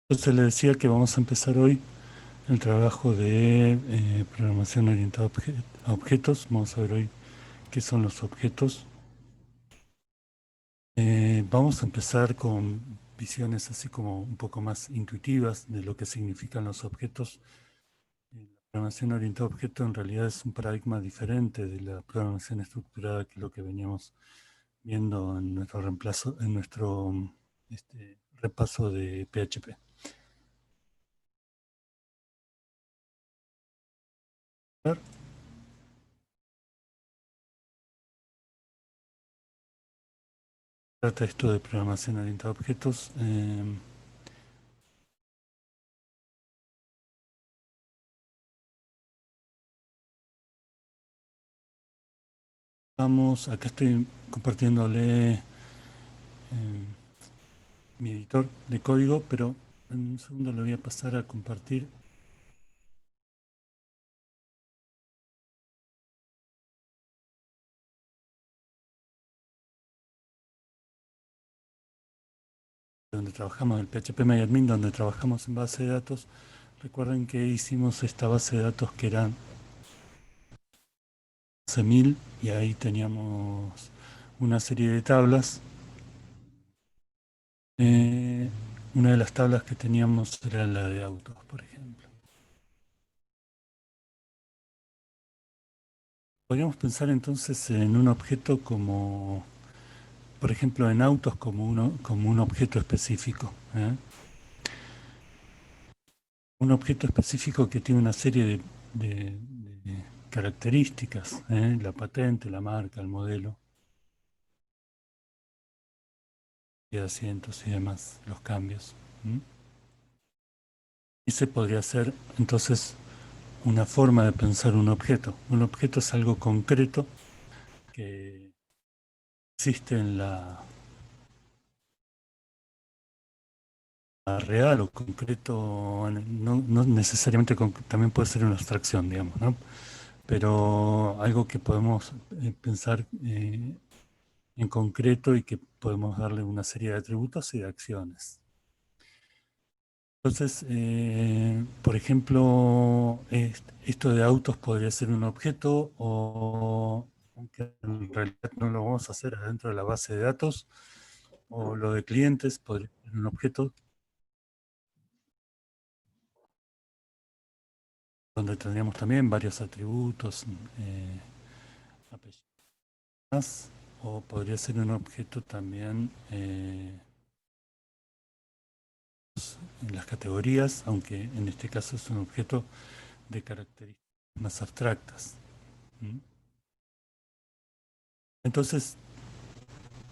Entonces le decía que vamos a empezar hoy el trabajo de programación orientada a objetos. Vamos a ver hoy qué son los objetos. Vamos a empezar con visiones así como un poco más intuitivas de lo que significan los objetos. La programación orientada a objetos en realidad es un paradigma diferente de la programación estructurada, que es lo que veníamos viendo en nuestro reemplazo, en nuestro repaso de PHP. Trata esto de programación orientada a objetos. Acá estoy compartiéndole mi editor de código, pero en un segundo le voy a pasar a compartir donde trabajamos, el PHP donde trabajamos en base de datos. Recuerden que hicimos esta base de datos que eran 11.000 y ahí teníamos una serie de tablas. Eh, una de las tablas que teníamos era la de autos, por ejemplo. Podríamos pensar entonces en un objeto como, por ejemplo, en autos como un objeto específico. Un objeto específico que tiene una serie de características, la patente, la marca, el modelo, y asientos y demás, los cambios. ¿M? Ese podría ser entonces una forma de pensar un objeto. Un objeto es algo concreto que existe en la real o concreto, no necesariamente también puede ser una abstracción, digamos, ¿no? Pero algo que podemos pensar en concreto y que podemos darle una serie de atributos y de acciones. Entonces, por ejemplo, esto de autos podría ser un objeto, o aunque en realidad no lo vamos a hacer adentro de la base de datos, o lo de clientes podría ser un objeto donde tendríamos también varios atributos, apellidos, o podría ser un objeto también en las categorías, aunque en este caso es un objeto de características más abstractas. ¿Mm? Entonces,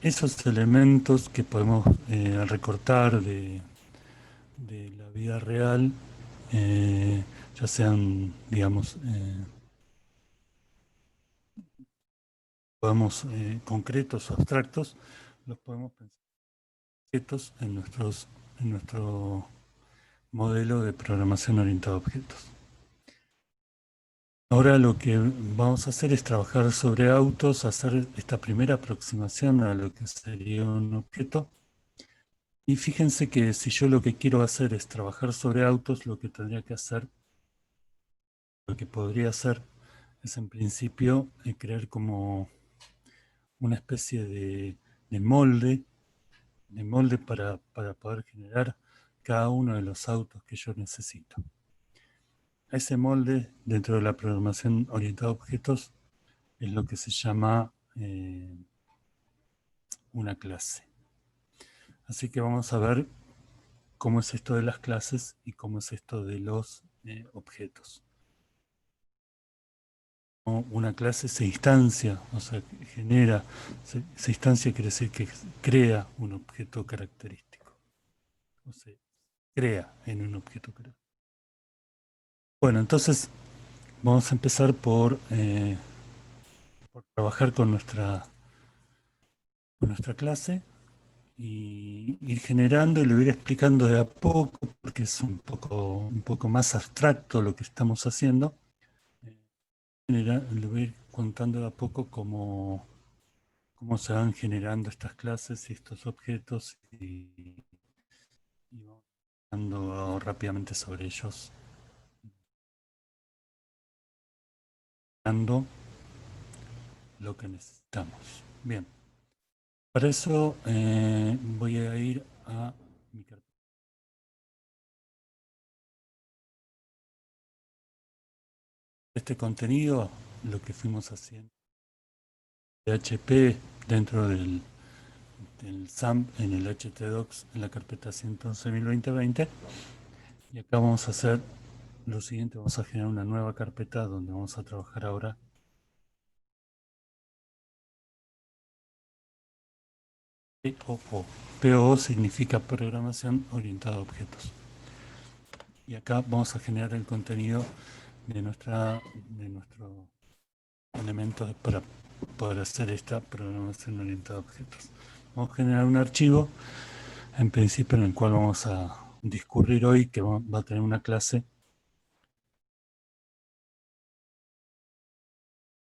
esos elementos que podemos recortar de la vida real, eh, ya sean, digamos, podemos, concretos o abstractos, los podemos pensar objetos en nuestro modelo de programación orientada a objetos. Ahora lo que vamos a hacer es trabajar sobre autos, hacer esta primera aproximación a lo que sería un objeto. Y fíjense que si yo lo que quiero hacer es trabajar sobre autos, lo que tendría que hacer, lo que podría hacer, es en principio crear como una especie de molde, para poder generar cada uno de los autos que yo necesito. Ese molde, dentro de la programación orientada a objetos, es lo que se llama una clase. Así que vamos a ver cómo es esto de las clases y cómo es esto de los objetos. Una clase se instancia, o sea, genera, se instancia quiere decir que crea un objeto característico, o se crea en un objeto característico. Bueno, entonces vamos a empezar por trabajar con nuestra clase y ir generando, y lo ir explicando de a poco, porque es un poco más abstracto lo que estamos haciendo. Le voy a ir contando de a poco cómo se van generando estas clases y estos objetos, y vamos ando rápidamente sobre ellos. Dando lo que necesitamos. Bien. Para eso voy a ir a mi carpeta. Este contenido, lo que fuimos haciendo, PHP dentro del SAMP en el htdocs en la carpeta 111.02020. Y acá vamos a hacer lo siguiente, vamos a generar una nueva carpeta donde vamos a trabajar ahora. POO. POO significa programación orientada a objetos. Y acá vamos a generar el contenido de nuestro elemento para poder hacer esta programación orientada a objetos. Vamos a generar un archivo, en principio en el cual vamos a discurrir hoy, que va a tener una clase.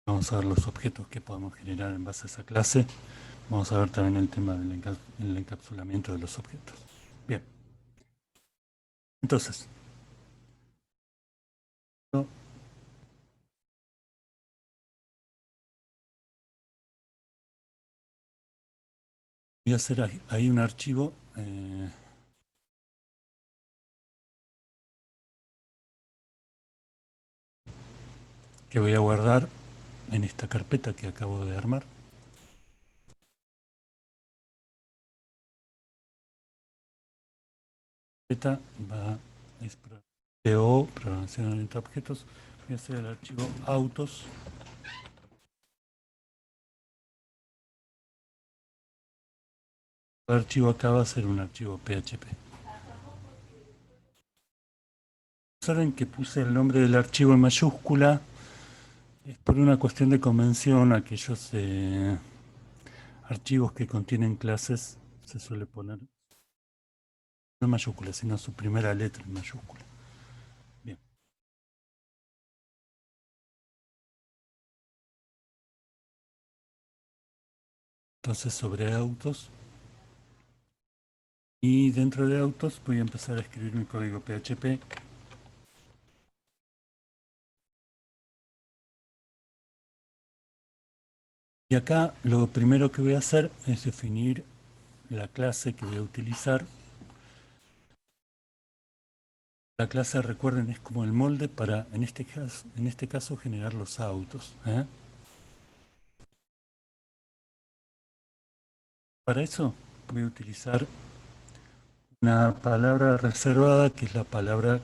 Vamos a ver los objetos que podemos generar en base a esa clase. Vamos a ver también el tema del encapsulamiento de los objetos. Bien. Entonces, voy a hacer ahí un archivo que voy a guardar en esta carpeta que acabo de armar. Carpeta va a PO, programación orientada a objetos. Voy a hacer el archivo autos. El archivo acá va a ser un archivo PHP. Saben que puse el nombre del archivo en mayúscula. Es por una cuestión de convención. Aquellos archivos que contienen clases se suele poner no en mayúscula, sino su primera letra en mayúscula. Bien. Entonces sobre autos. Y dentro de autos voy a empezar a escribir mi código PHP. Y acá lo primero que voy a hacer es definir la clase que voy a utilizar. La clase, recuerden, es como el molde para, en este caso generar los autos. Para eso voy a utilizar una palabra reservada que es la palabra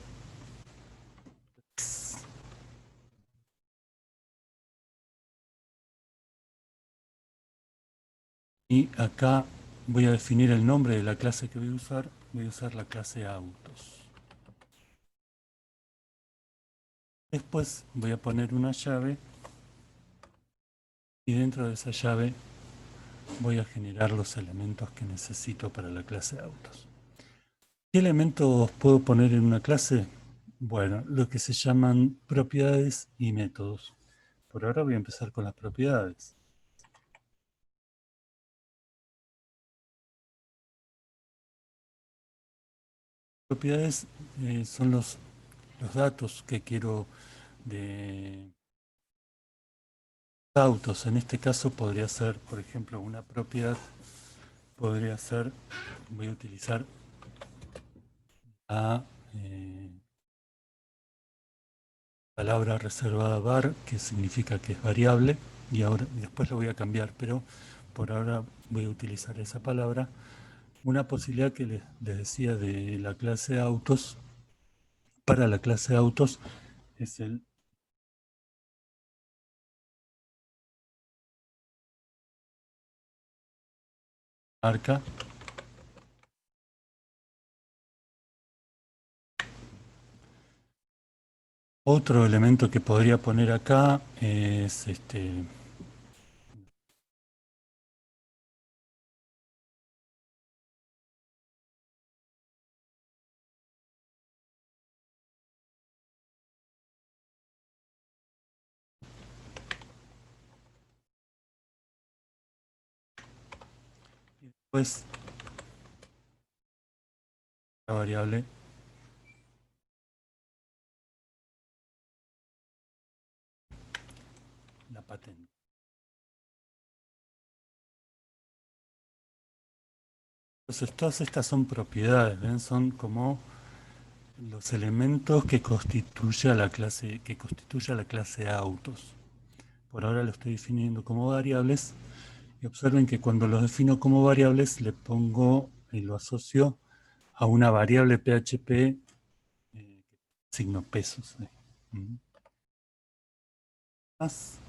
y acá voy a definir el nombre de la clase que voy a usar. Voy a usar la clase autos. Después voy a poner una llave y dentro de esa llave voy a generar los elementos que necesito para la clase autos. ¿Qué elementos puedo poner en una clase? Bueno, lo que se llaman propiedades y métodos. Por ahora voy a empezar con las propiedades. Propiedades son los datos que quiero de autos. En este caso podría ser, por ejemplo, una propiedad. Podría ser, voy a utilizar la palabra reservada var, que significa que es variable, y ahora después lo voy a cambiar, pero por ahora voy a utilizar esa palabra. Una posibilidad que les decía de la clase autos, para la clase autos, es el marca. Otro elemento que podría poner acá es después la variable patente. Entonces todas estas son propiedades, ¿ven? Son como los elementos que constituye a la clase autos. Por ahora lo estoy definiendo como variables y observen que cuando los defino como variables le pongo y lo asocio a una variable PHP signo pesos. Más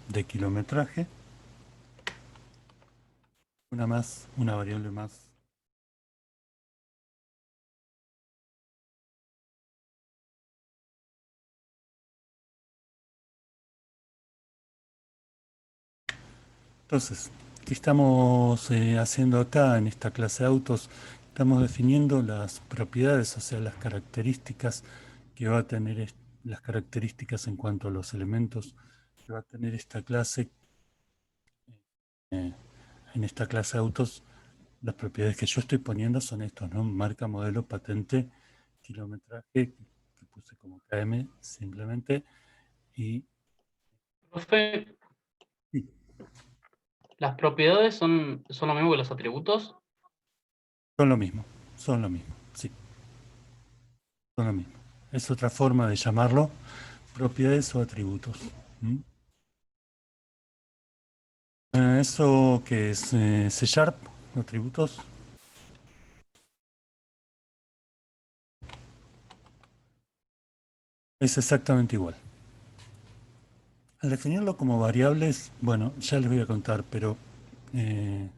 de kilometraje, una variable más. Entonces, ¿qué estamos haciendo acá en esta clase de autos? Estamos definiendo las propiedades, o sea, las características que va a tener, las características en cuanto a los elementos que va a tener esta clase. eh, en esta clase de autos, las propiedades que yo estoy poniendo son estos, ¿no? Marca, modelo, patente, kilometraje, que puse como KM simplemente, y Profe, sí, ¿las propiedades son lo mismo que los atributos? son lo mismo, sí, son lo mismo. Es otra forma de llamarlo, propiedades o atributos. ¿Mm? Eso que es C Sharp, atributos, es exactamente igual. Al definirlo como variables, bueno, ya les voy a contar, pero eh,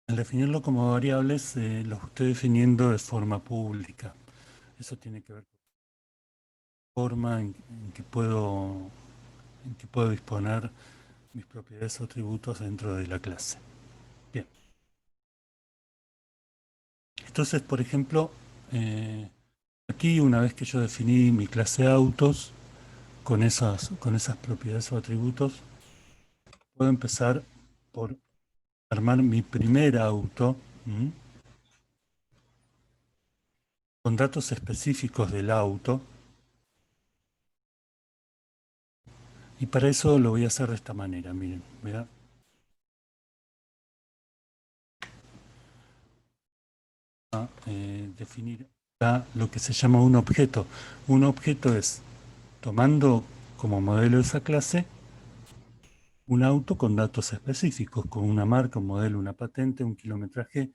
al definirlo como variables, los estoy definiendo de forma pública. Eso tiene que ver con la forma en que puedo disponer mis propiedades o atributos dentro de la clase. Bien. Entonces, por ejemplo, aquí una vez que yo definí mi clase de autos con esas propiedades o atributos, puedo empezar por armar mi primer auto. ¿M? Con datos específicos del auto. Y para eso lo voy a hacer de esta manera. Miren, voy a definir lo que se llama un objeto. Un objeto es, tomando como modelo de esa clase, un auto con datos específicos, con una marca, un modelo, una patente, un kilometraje,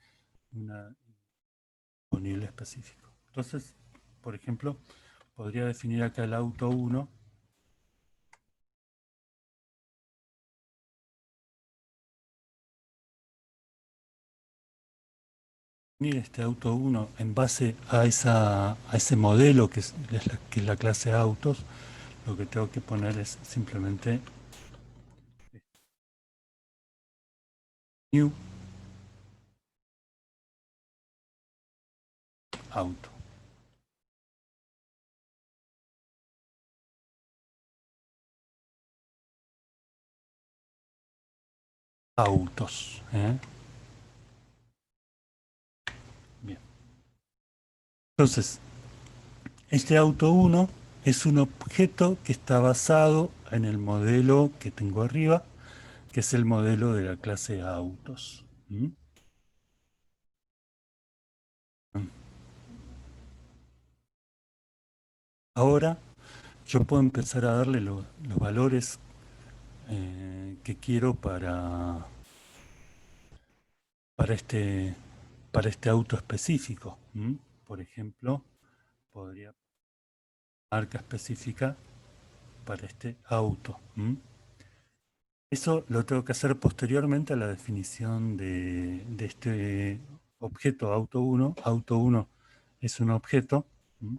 una disponible específico. Entonces, por ejemplo, podría definir acá el auto 1. Definir este auto 1 en base a ese modelo que es la clase autos. Lo que tengo que poner es simplemente new auto. Autos. Bien. Entonces, este auto 1 es un objeto que está basado en el modelo que tengo arriba, que es el modelo de la clase autos. ¿Mm? Ahora yo puedo empezar a darle los valores que quiero para este, para este auto específico. ¿Mm? Por ejemplo, podría marca específica para este auto. ¿Mm? Eso lo tengo que hacer posteriormente a la definición de este objeto auto 1. Auto 1 es un objeto. ¿Mm?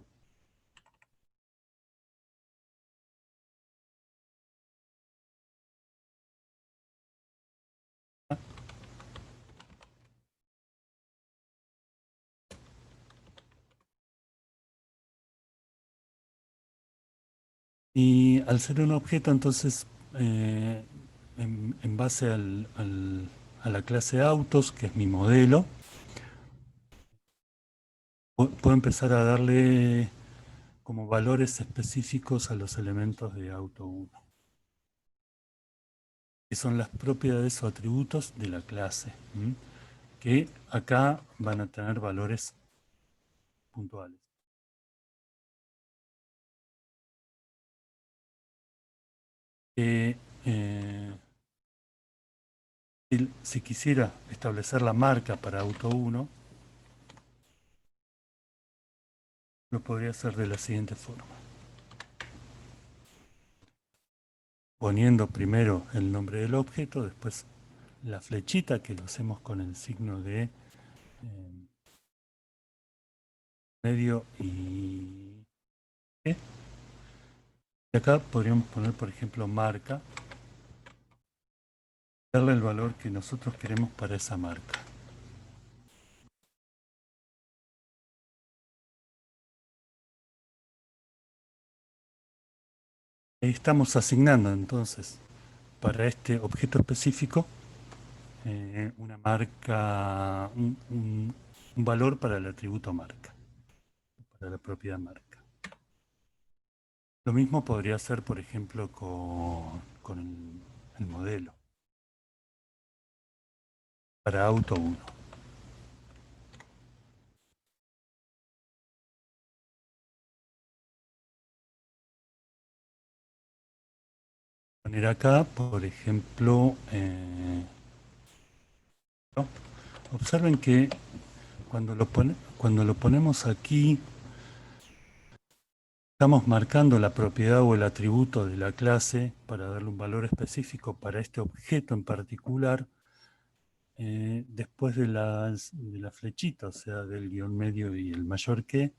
Y al ser un objeto, entonces, en base a la clase autos, que es mi modelo, puedo empezar a darle como valores específicos a los elementos de auto 1, que son las propiedades o atributos de la clase, que acá van a tener valores puntuales. Eh, eh, si quisiera establecer la marca para auto 1, lo podría hacer de la siguiente forma. Poniendo primero el nombre del objeto, después la flechita, que lo hacemos con el signo de medio y E. Y acá podríamos poner, por ejemplo, marca, darle el valor que nosotros queremos para esa marca. Ahí estamos asignando entonces para este objeto específico una marca, un valor para el atributo marca, para la propiedad marca. Lo mismo podría ser, por ejemplo, con el modelo para auto 1. Poner acá, por ejemplo, ¿no? Observen que cuando lo ponemos aquí, estamos marcando la propiedad o el atributo de la clase para darle un valor específico para este objeto en particular, después de la flechita, o sea, del guión medio y el mayor que,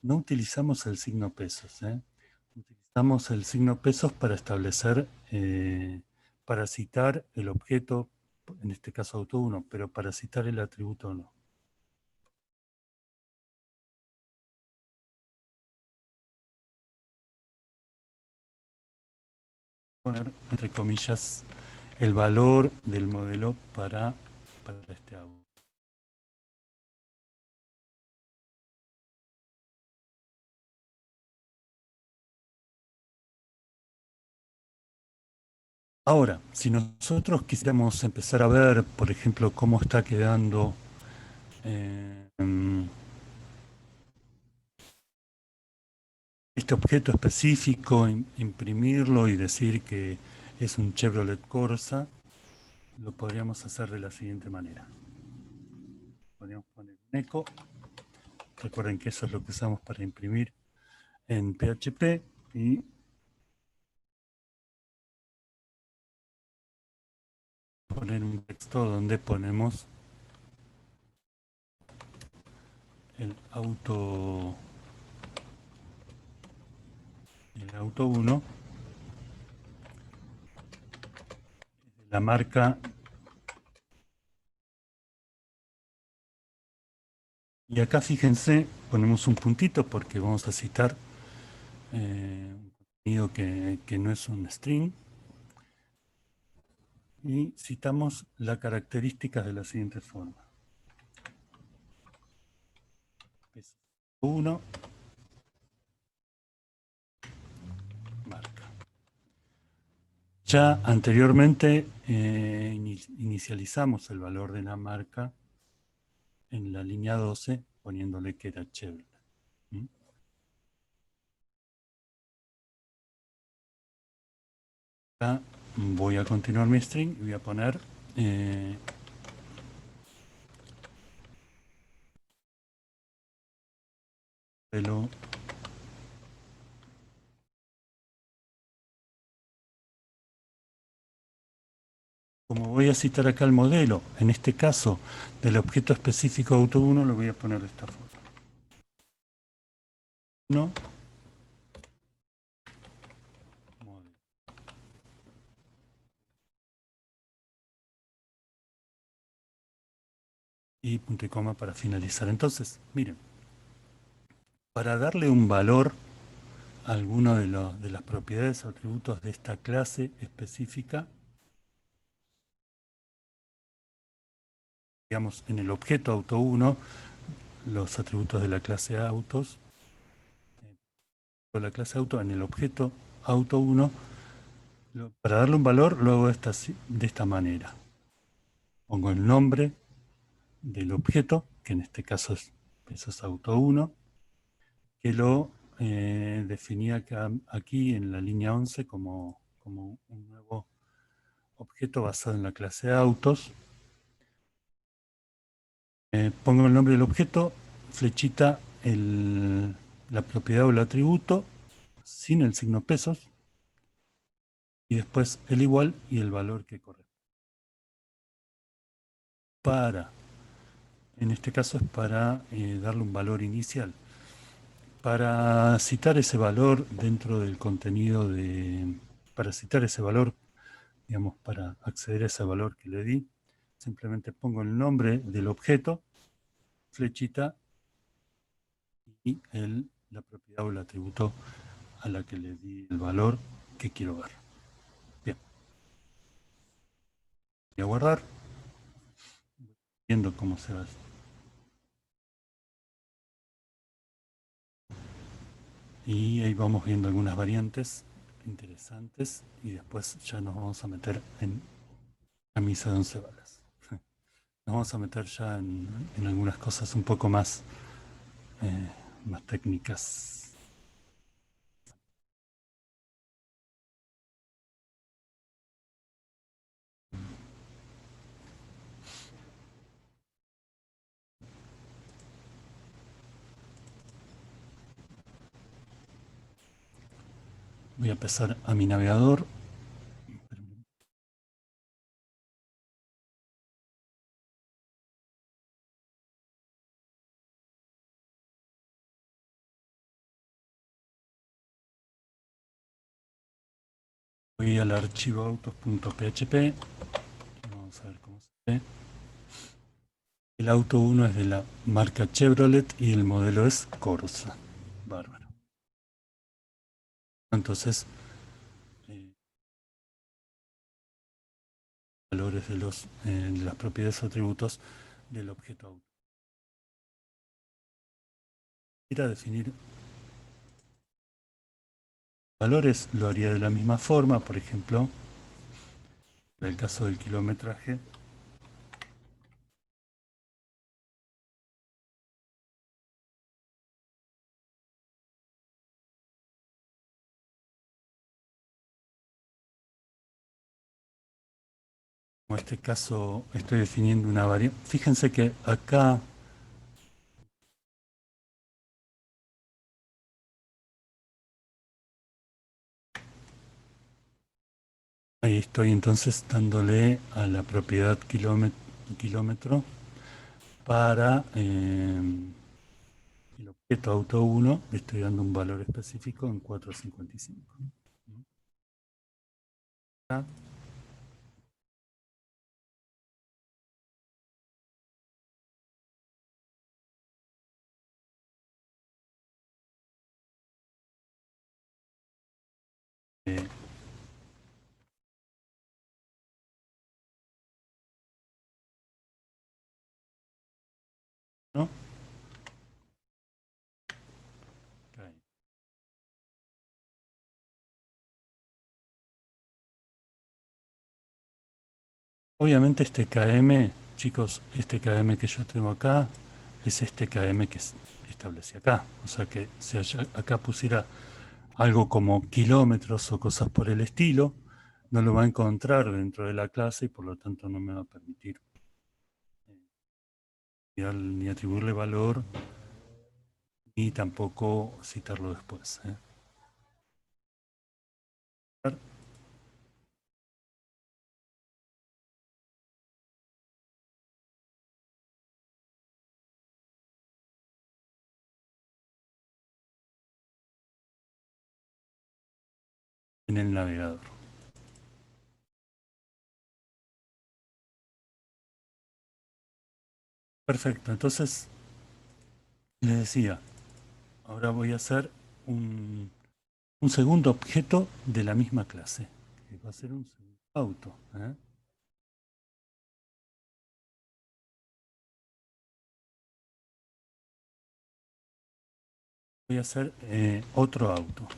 no utilizamos el signo pesos. Utilizamos el signo pesos para establecer, para citar el objeto, en este caso auto 1, pero para citar el atributo no. Poner, entre comillas, el valor del modelo para este auto. Ahora, si nosotros quisiéramos empezar a ver, por ejemplo, cómo está quedando eh, este objeto específico, imprimirlo y decir que es un Chevrolet Corsa, lo podríamos hacer de la siguiente manera. Podríamos poner un eco. Recuerden que eso es lo que usamos para imprimir en PHP y poner un texto donde ponemos el auto 1, la marca, y acá fíjense, ponemos un puntito porque vamos a citar un contenido que no es un string, y citamos las características de la siguiente forma. 1, marca. Ya anteriormente inicializamos el valor de la marca en la línea 12 poniéndole que era Chevrolet. Acá voy a continuar mi string y voy a poner modelo como voy a citar acá el modelo, en este caso del objeto específico auto 1, lo voy a poner de esta forma. 1, modelo. Y punto y coma para finalizar. Entonces, miren, para darle un valor alguno de las propiedades o atributos de esta clase específica, digamos, en el objeto auto1, los atributos de la clase autos, o la clase auto en el objeto auto1, para darle un valor lo hago de esta manera. Pongo el nombre del objeto, que en este caso es auto1, que lo definí aquí en la línea 11 como un nuevo objeto basado en la clase autos. Pongo el nombre del objeto, flechita la propiedad o el atributo, sin el signo pesos, y después el igual y el valor que corresponde. En este caso es para darle un valor inicial. Para citar ese valor dentro del contenido para citar ese valor, digamos, para acceder a ese valor que le di, simplemente pongo el nombre del objeto, flechita, y la propiedad o el atributo a la que le di el valor que quiero ver. Bien. Voy a guardar, viendo cómo se va. Y ahí vamos viendo algunas variantes interesantes y después ya nos vamos a meter en camisa de 11 balas. Nos vamos a meter ya en algunas cosas un poco más, más técnicas. Voy a pasar a mi navegador. Voy al archivo autos.php. Vamos a ver cómo se ve. El auto 1 es de la marca Chevrolet y el modelo es Corsa. Bárbaro. Entonces, valores de las propiedades o atributos del objeto auto. Ir a definir valores lo haría de la misma forma, por ejemplo, en el caso del kilometraje. En este caso estoy definiendo una variable. Fíjense que acá ahí estoy entonces dándole a la propiedad kilómetro para el objeto auto 1, le estoy dando un valor específico en 455. ¿Ah? Eh, ¿no? Okay. Obviamente este KM, chicos, este KM que yo tengo acá es este KM que establecí acá. O sea que si acá pusiera algo como kilómetros o cosas por el estilo, no lo va a encontrar dentro de la clase y por lo tanto no me va a permitir ni atribuirle valor ni tampoco citarlo después. En el navegador. Perfecto, entonces les decía, ahora voy a hacer un un segundo objeto de la misma clase, que va a ser un segundo auto. Voy a hacer otro auto.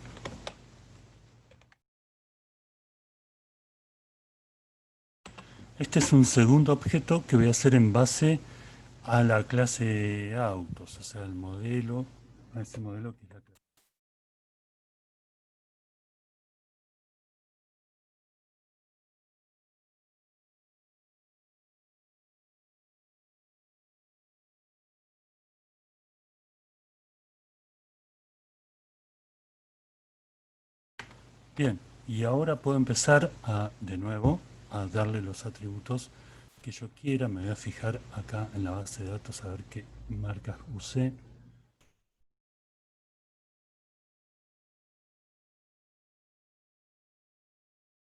Este es un segundo objeto que voy a hacer en base a la clase autos, o sea, el modelo, a ese modelo que es la clase. Bien, y ahora puedo empezar de nuevo a darle los atributos que yo quiera. Me voy a fijar acá en la base de datos a ver qué marcas usé.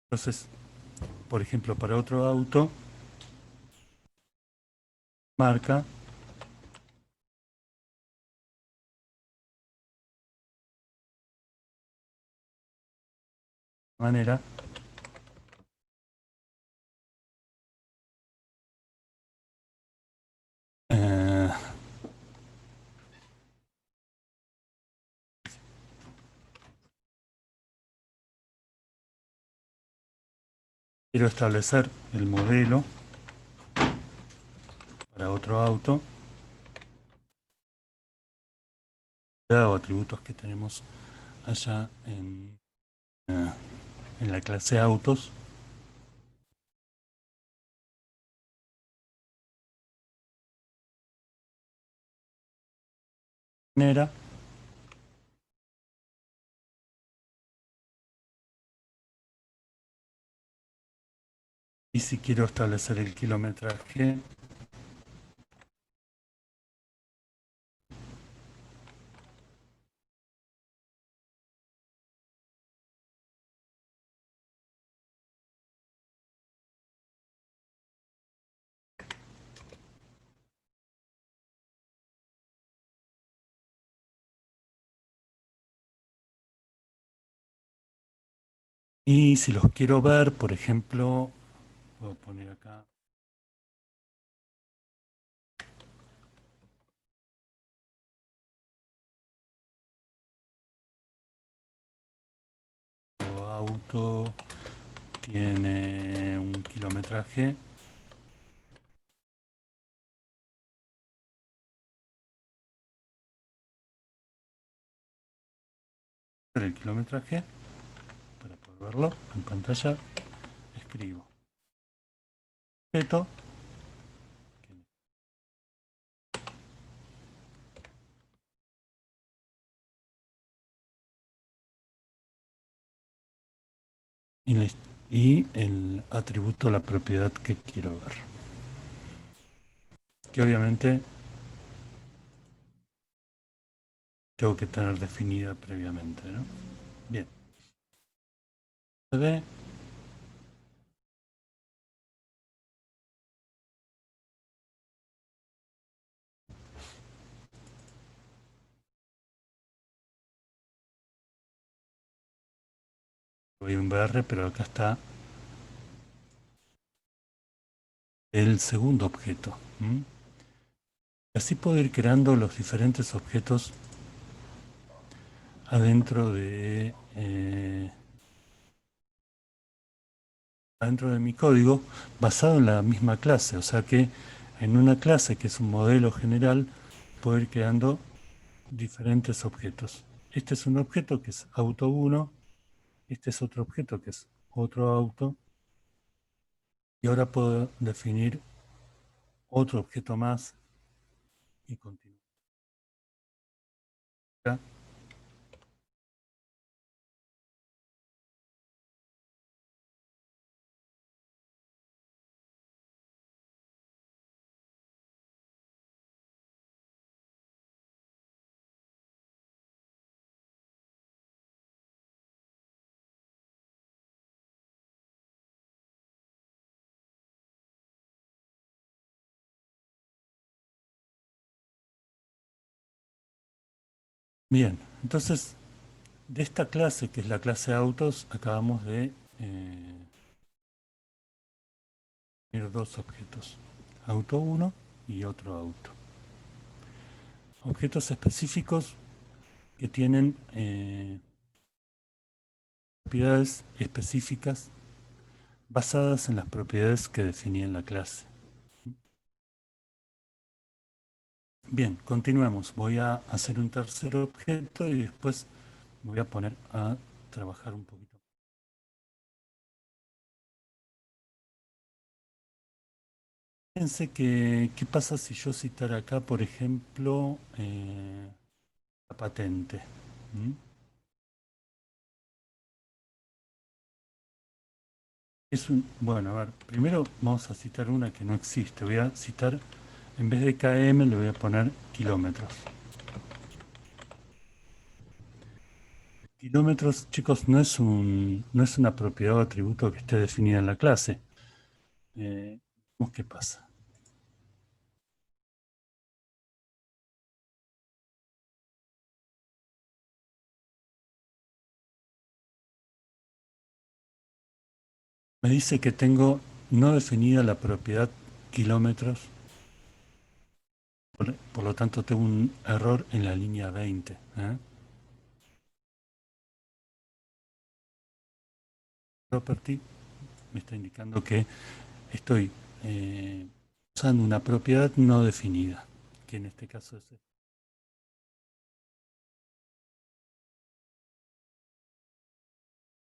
Entonces, por ejemplo, para otro auto, marca, manera, eh, quiero establecer el modelo para otro auto, o atributos que tenemos allá eh, en la clase autos. Manera, y si quiero establecer el kilometraje, y si los quiero ver, por ejemplo, puedo poner acá auto tiene un kilometraje el kilometraje para poder verlo en pantalla. Escribo objeto y el atributo, la propiedad que quiero ver, que obviamente tengo que tener definida previamente, ¿no? Bien, se ve. Voy a un VR, pero acá está el segundo objeto. Así puedo ir creando los diferentes objetos adentro de mi código basado en la misma clase. O sea que en una clase que es un modelo general, puedo ir creando diferentes objetos. Este es un objeto que es auto 1, este es otro objeto que es otro auto, y ahora puedo definir otro objeto más y continuar. Bien, entonces De esta clase, que es la clase autos, acabamos de tener dos objetos, auto 1 y otro auto. Objetos específicos que tienen propiedades específicas basadas en las propiedades que definí en la clase. Bien, continuemos. Voy a hacer un tercer objeto y después me voy a poner a trabajar un poquito. Fíjense que, ¿qué pasa si yo citara acá, por ejemplo, la patente? ¿Mm? Bueno, a ver, primero vamos a citar una que no existe. Voy a citar, en vez de km, le voy a poner kilómetros. Kilómetros, chicos, no es una propiedad o atributo que esté definida en la clase. Veamos qué pasa. Me dice que tengo no definida la propiedad kilómetros, por lo tanto tengo un error en la línea 20. Property me está indicando que estoy usando una propiedad no definida, que en este caso es esta.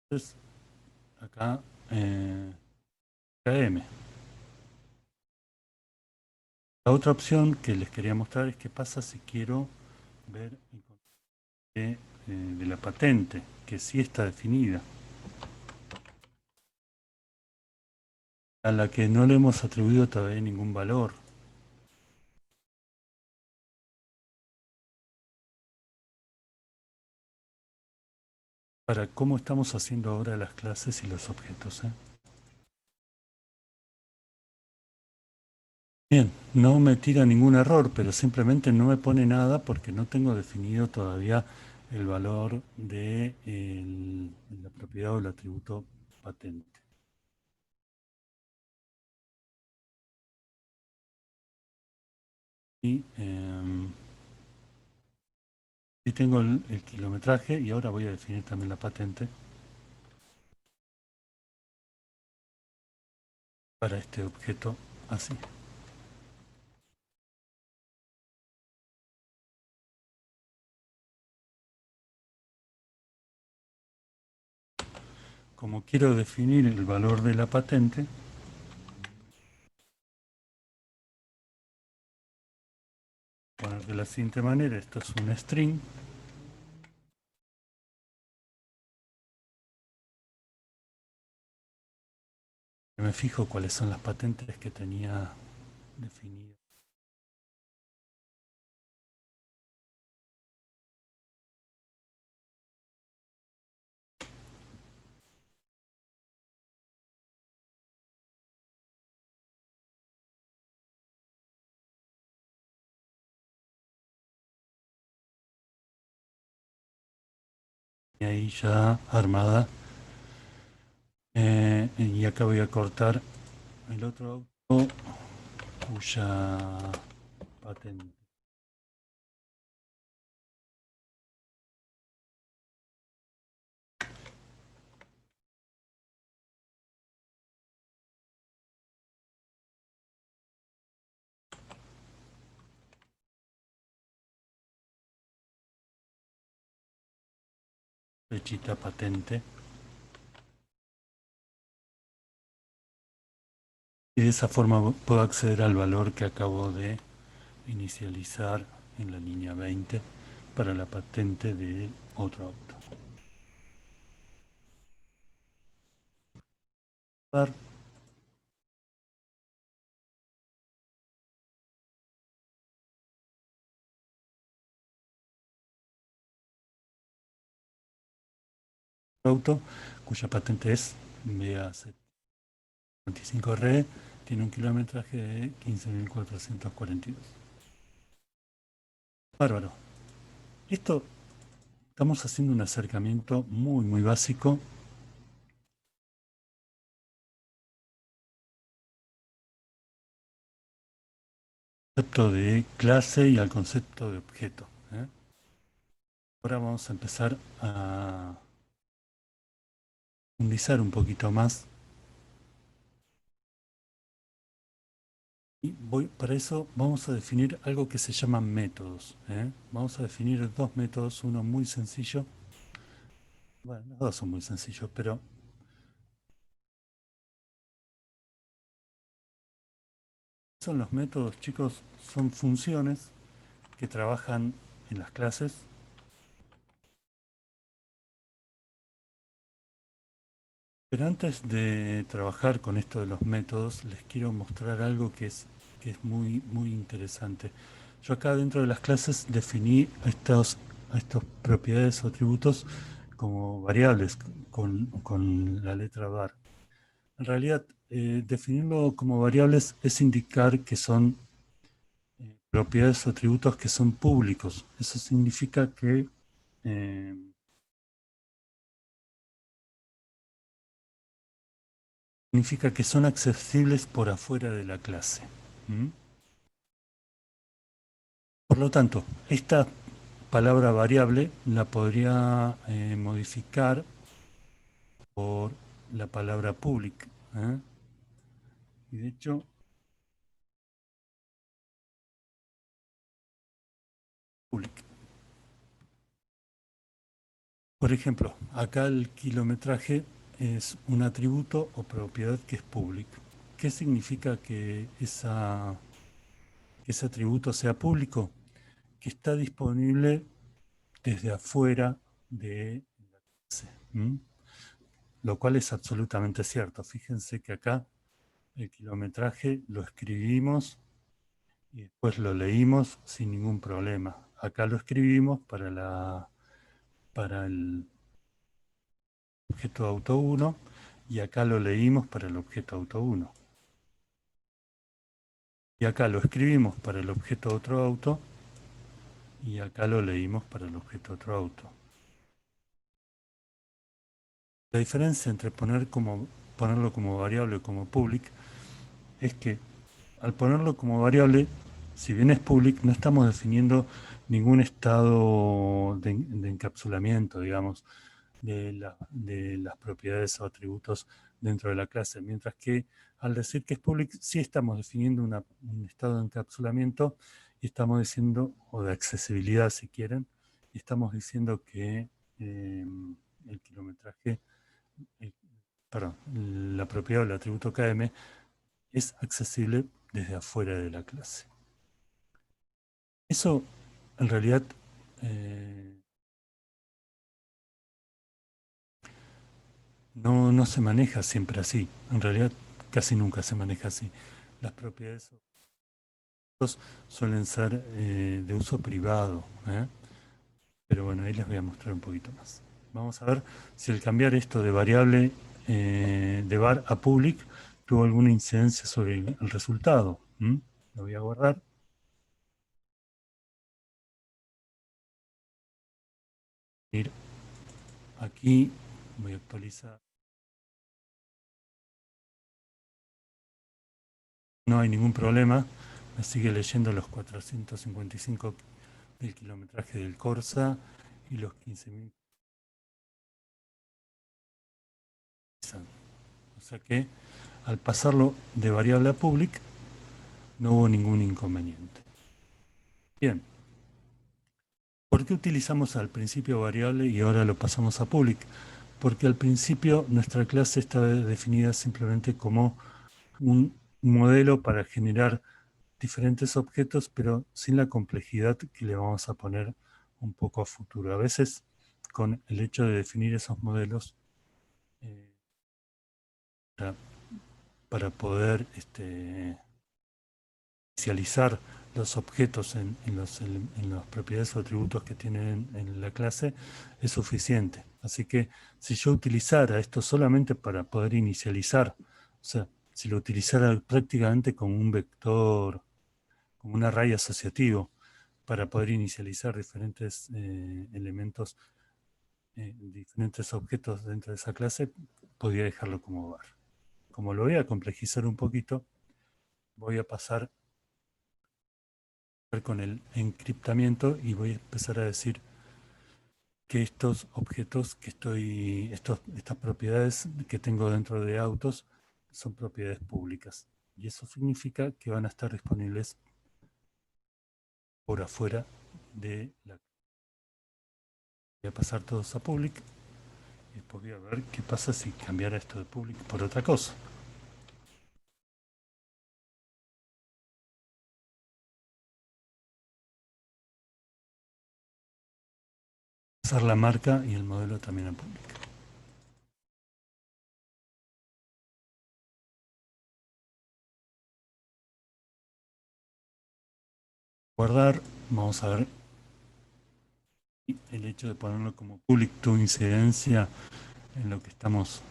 Entonces, acá km. La otra opción que les quería mostrar es qué pasa si quiero ver el concepto de la patente, que sí está definida, a la que no le hemos atribuido todavía ningún valor. Para cómo estamos haciendo ahora las clases y los objetos. Bien, no me tira ningún error, pero simplemente no me pone nada porque no tengo definido todavía el valor de la propiedad o el atributo patente. Y tengo el kilometraje y ahora voy a definir también la patente para este objeto así. Como quiero definir el valor de la patente, poner de la siguiente manera, esto es un string. Me fijo cuáles son las patentes que tenía definidas. Y ahí ya armada. Y acá voy a cortar el otro auto cuya patente. Flechita patente. Y de esa forma puedo acceder al valor que acabo de inicializar en la línea 20 para la patente del otro auto. Auto cuya patente es BA25RE, tiene un kilometraje de 15.442. Bárbaro. Esto estamos haciendo un acercamiento muy, muy básico al concepto de clase y al concepto de objeto. Ahora vamos a empezar a profundizar un poquito más. Y para eso vamos a definir algo que se llaman métodos. Vamos a definir dos métodos, uno muy sencillo. Bueno, los dos son muy sencillos, pero son los métodos, chicos, son funciones que trabajan en las clases. Pero antes de trabajar con esto de los métodos, les quiero mostrar algo que es muy, muy interesante. Yo acá dentro de las clases definí a estos propiedades o atributos como variables con la letra var. En realidad, definirlo como variables es indicar que son propiedades o atributos que son públicos. Eso significa que eh, son accesibles por afuera de la clase. ¿Mm? Por lo tanto, esta palabra variable la podría modificar por la palabra public. Y de hecho, public. Por ejemplo, acá el kilometraje es un atributo o propiedad que es public. ¿Qué significa que ese atributo sea público? Que está disponible desde afuera de la clase. Lo cual es absolutamente cierto. Fíjense que acá el kilometraje lo escribimos y después lo leímos sin ningún problema. Acá lo escribimos para el objeto auto 1 y acá lo leímos para el objeto auto 1. Y acá lo escribimos para el objeto otro auto y acá lo leímos para el objeto otro auto. La diferencia entre ponerlo como variable o como public es que al ponerlo como variable, si bien es public, no estamos definiendo ningún estado de encapsulamiento, digamos, de las propiedades o atributos dentro de la clase, mientras que al decir que es public, sí estamos definiendo un estado de encapsulamiento y estamos diciendo, o de accesibilidad si quieren, y estamos diciendo que el kilometraje, perdón, la propiedad o el atributo KM es accesible desde afuera de la clase. Eso en realidad no se maneja siempre así. En realidad casi nunca se maneja así. Las propiedades suelen ser de uso privado. Pero bueno, ahí les voy a mostrar un poquito más. Vamos a ver si el cambiar esto de variable de var a public tuvo alguna incidencia sobre el resultado. Lo voy a guardar. Ir aquí, voy a actualizar. No hay ningún problema, me sigue leyendo los 455 del kilometraje del Corsa y los 15.000. O sea que al pasarlo de variable a public no hubo ningún inconveniente. Bien, ¿por qué utilizamos al principio variable y ahora lo pasamos a public? Porque al principio nuestra clase estaba definida simplemente como un modelo para generar diferentes objetos, pero sin la complejidad que le vamos a poner un poco a futuro. A veces, con el hecho de definir esos modelos, eh, para, para poder inicializar los objetos en las propiedades o atributos que tienen en la clase, es suficiente. Así que si yo utilizara esto solamente para poder inicializar, o sea, si lo utilizara prácticamente como un vector, como un array asociativo, para poder inicializar diferentes elementos diferentes objetos dentro de esa clase, podría dejarlo como var. Como lo voy a complejizar un poquito, voy a pasar con el encriptamiento y voy a empezar a decir que estos objetos que estas propiedades que tengo dentro de autos son propiedades públicas. Y eso significa que van a estar disponibles por afuera de la... Voy a pasar todos a public y después voy a ver qué pasa si cambiara esto de public por otra cosa. Pasar la marca y el modelo también a public. Guardar, vamos a ver el hecho de ponerlo como public tu incidencia en lo que estamos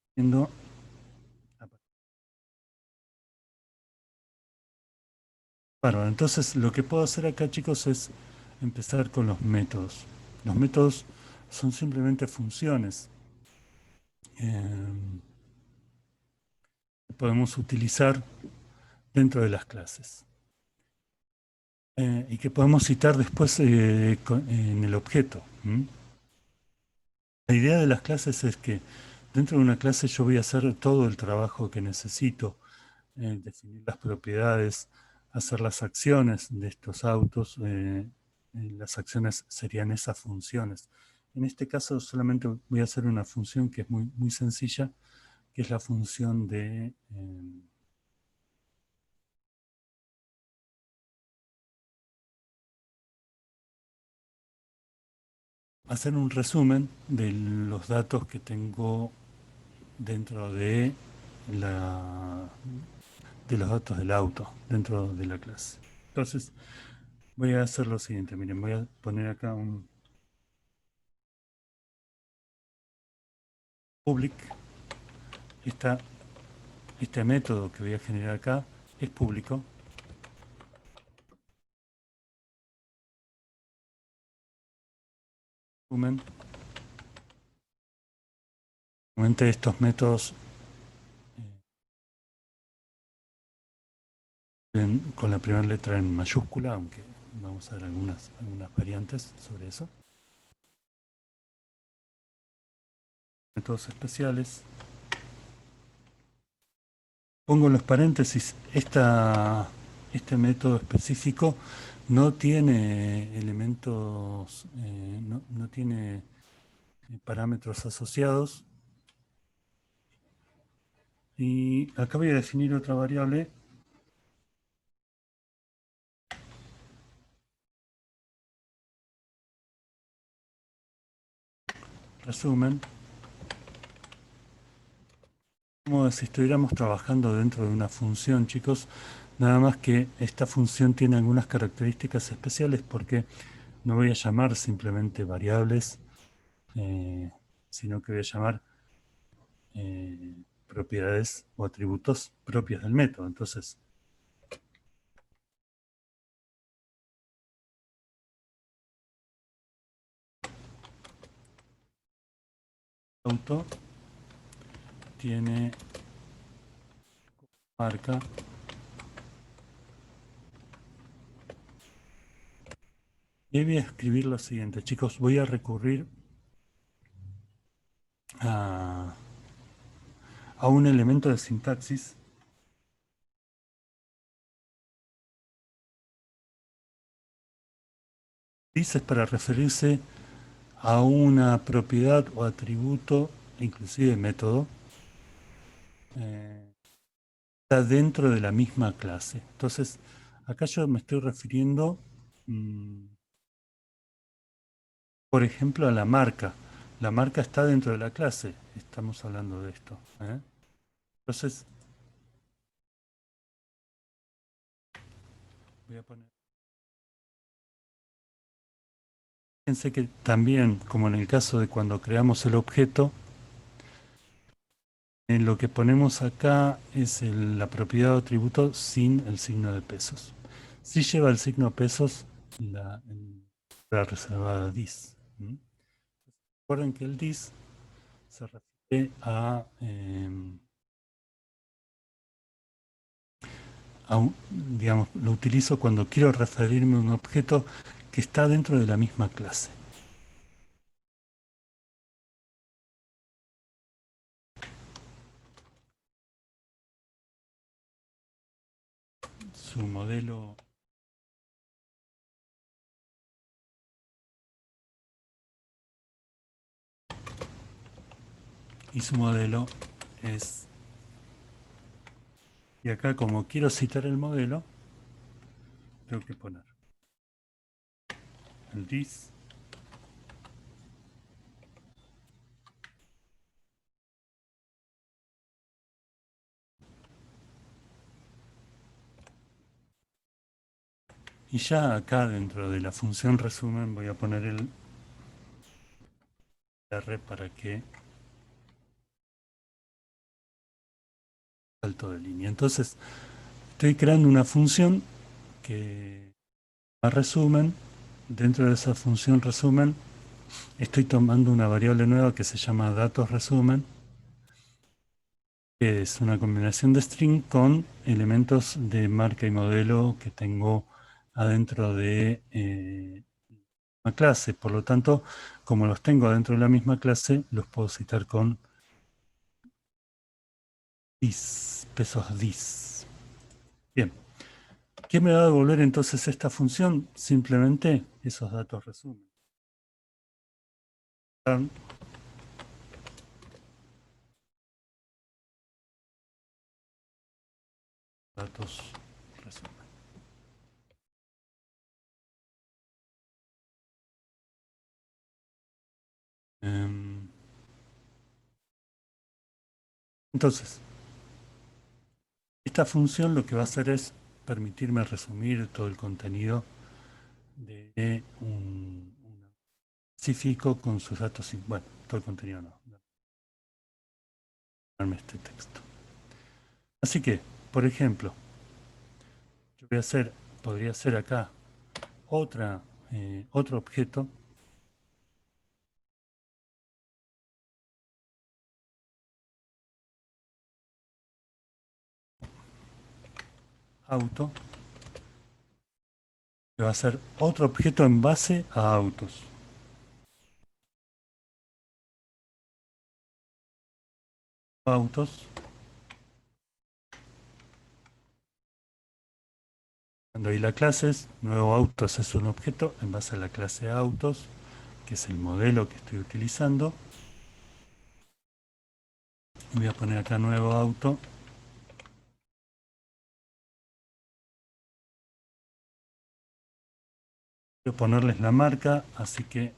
haciendo. Bueno, entonces lo que puedo hacer acá, chicos, es empezar con los métodos. Los métodos son simplemente funciones que podemos utilizar dentro de las clases y que podemos citar después en el objeto. La idea de las clases es que dentro de una clase yo voy a hacer todo el trabajo que necesito, definir las propiedades, hacer las acciones de estos autos. Las acciones serían esas funciones. En este caso solamente voy a hacer una función que es muy, muy sencilla, que es la función de... hacer un resumen de los datos que tengo dentro de los datos del auto, dentro de la clase. Entonces, voy a hacer lo siguiente. Miren, voy a poner acá un public. Este método que voy a generar acá es público. Normalmente estos métodos con la primera letra en mayúscula, aunque vamos a ver algunas variantes sobre eso. Métodos especiales. Pongo en los paréntesis, este método específico no tiene elementos, no tiene parámetros asociados. Y acá voy a definir otra variable resumen, como si estuviéramos trabajando dentro de una función, chicos, nada más que esta función tiene algunas características especiales porque no voy a llamar simplemente variables, sino que voy a llamar propiedades o atributos propios del método. Entonces, auto tiene marca y voy a escribir lo siguiente, chicos, voy a recurrir a un elemento de sintaxis dices para referirse a una propiedad o atributo, inclusive método, está dentro de la misma clase. Entonces, acá yo me estoy refiriendo, por ejemplo, a la marca. La marca está dentro de la clase. Estamos hablando de esto. Entonces, voy a poner... Fíjense que también, como en el caso de cuando creamos el objeto, lo que ponemos acá es la propiedad o atributo sin el signo de pesos. Si lleva el signo pesos, la reservada dis. ¿Mm? Recuerden que el this se refiere digamos, lo utilizo cuando quiero referirme a un objeto que está dentro de la misma clase. Su modelo y su modelo es, y acá como quiero citar el modelo, tengo que poner el this y ya acá dentro de la función resumen voy a poner el R para que salto de línea. Entonces estoy creando una función que a resumen. Dentro de esa función resumen estoy tomando una variable nueva que se llama datos resumen, que es una combinación de string con elementos de marca y modelo que tengo adentro de una clase. Por lo tanto, como los tengo adentro de la misma clase, los puedo citar con this, pesos this. Bien, ¿qué me va a devolver entonces esta función? Simplemente esos datos resumen. Datos resumen. Entonces, esta función lo que va a hacer es permitirme resumir todo el contenido de un específico con sus datos. Bueno, todo el contenido no. Darme este texto. Así que, por ejemplo, yo voy a hacer, podría hacer acá otro objeto auto que va a ser otro objeto en base a autos. Autos. Cuando hay la clase, nuevo autos es un objeto en base a la clase autos, que es el modelo que estoy utilizando. Voy a poner acá nuevo auto. Quiero ponerles la marca, así que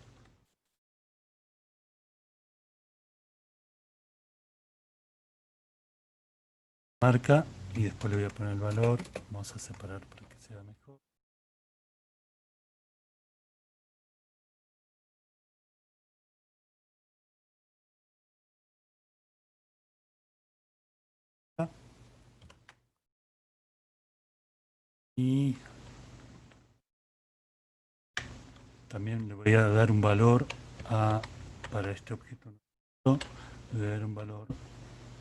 marca y después le voy a poner el valor. Vamos a separar para que sea mejor. Y también le voy a dar un valor para este objeto. Le voy a dar un valor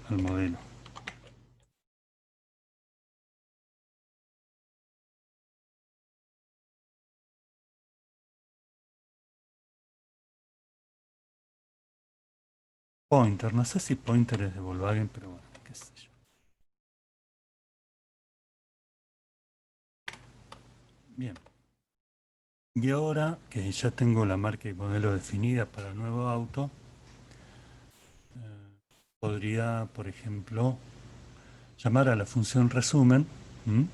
al modelo. Pointer, no sé si pointer es de Volkswagen, pero bueno, qué sé yo. Bien. Y ahora que ya tengo la marca y modelo definida para el nuevo auto, podría, por ejemplo, llamar a la función resumen. ¿Mm?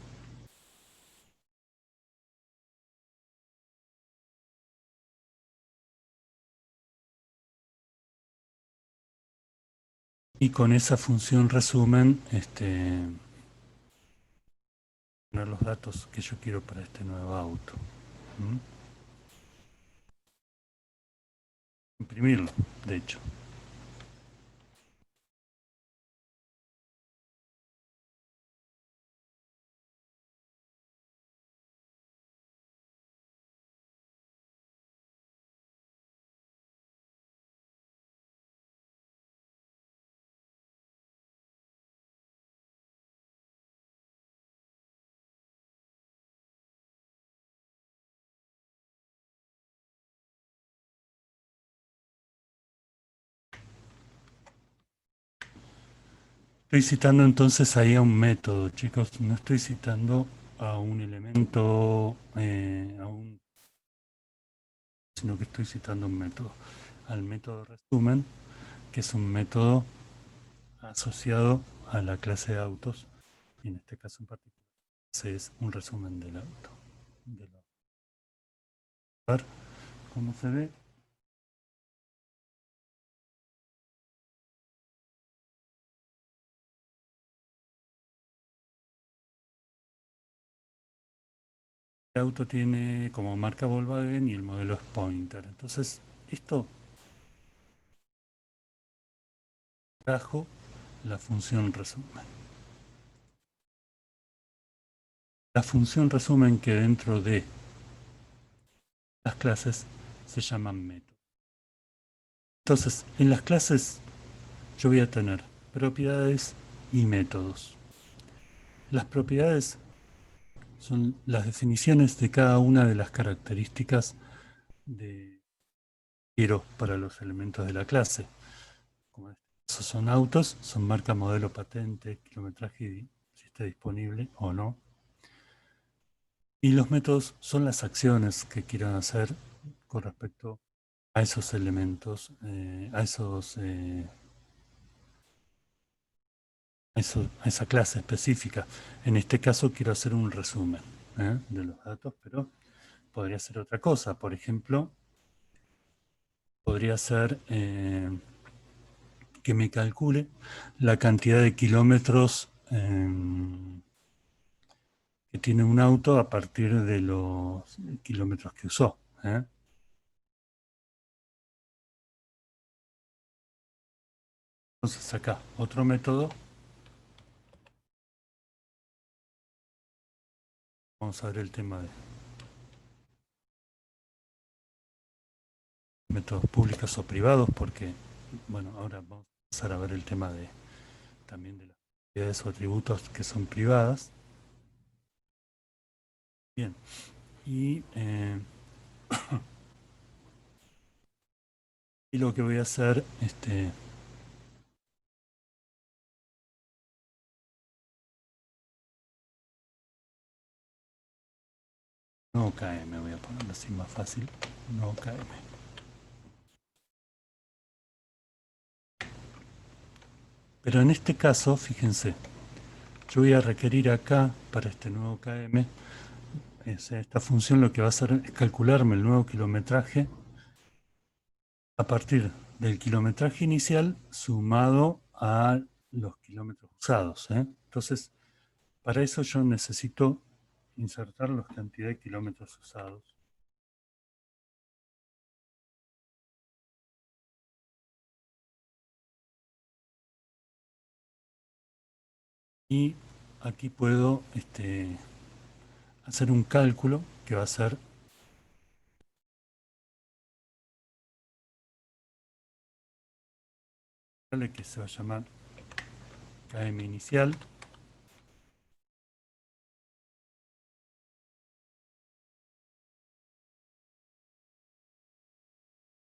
Y con esa función resumen, poner los datos que yo quiero para este nuevo auto. ¿Mm? Imprimirlo, de hecho. Estoy citando entonces ahí a un método, chicos. No estoy citando a un elemento, sino que estoy citando un método. Al método resumen, que es un método asociado a la clase de autos. Y en este caso en particular, es un resumen del auto. A ver cómo se ve. El auto tiene como marca Volkswagen y el modelo es Pointer. Entonces, esto trajo la función resumen. La función resumen que dentro de las clases se llaman métodos. Entonces, en las clases yo voy a tener propiedades y métodos. Las propiedades son las definiciones de cada una de las características de quiero para los elementos de la clase. Como en este caso son autos, son marca, modelo, patente, kilometraje y si está disponible o no. Y los métodos son las acciones que quieran hacer con respecto a esos elementos, a esa clase específica. En este caso quiero hacer un resumen de los datos, pero podría ser otra cosa. Por ejemplo, podría ser que me calcule la cantidad de kilómetros que tiene un auto a partir de los kilómetros que usó. Entonces acá, otro método. Vamos a ver el tema de métodos públicos o privados, porque, bueno, ahora vamos a empezar a ver el tema de también de las propiedades o atributos que son privadas. Bien, y lo que voy a hacer, no KM, voy a ponerlo así más fácil, no KM. Pero en este caso, fíjense, yo voy a requerir acá, para este nuevo KM, esta función lo que va a hacer es calcularme el nuevo kilometraje a partir del kilometraje inicial sumado a los kilómetros usados. Entonces, para eso yo necesito insertar la cantidad de kilómetros usados. Y aquí puedo hacer un cálculo que va a ser que se va a llamar KM inicial.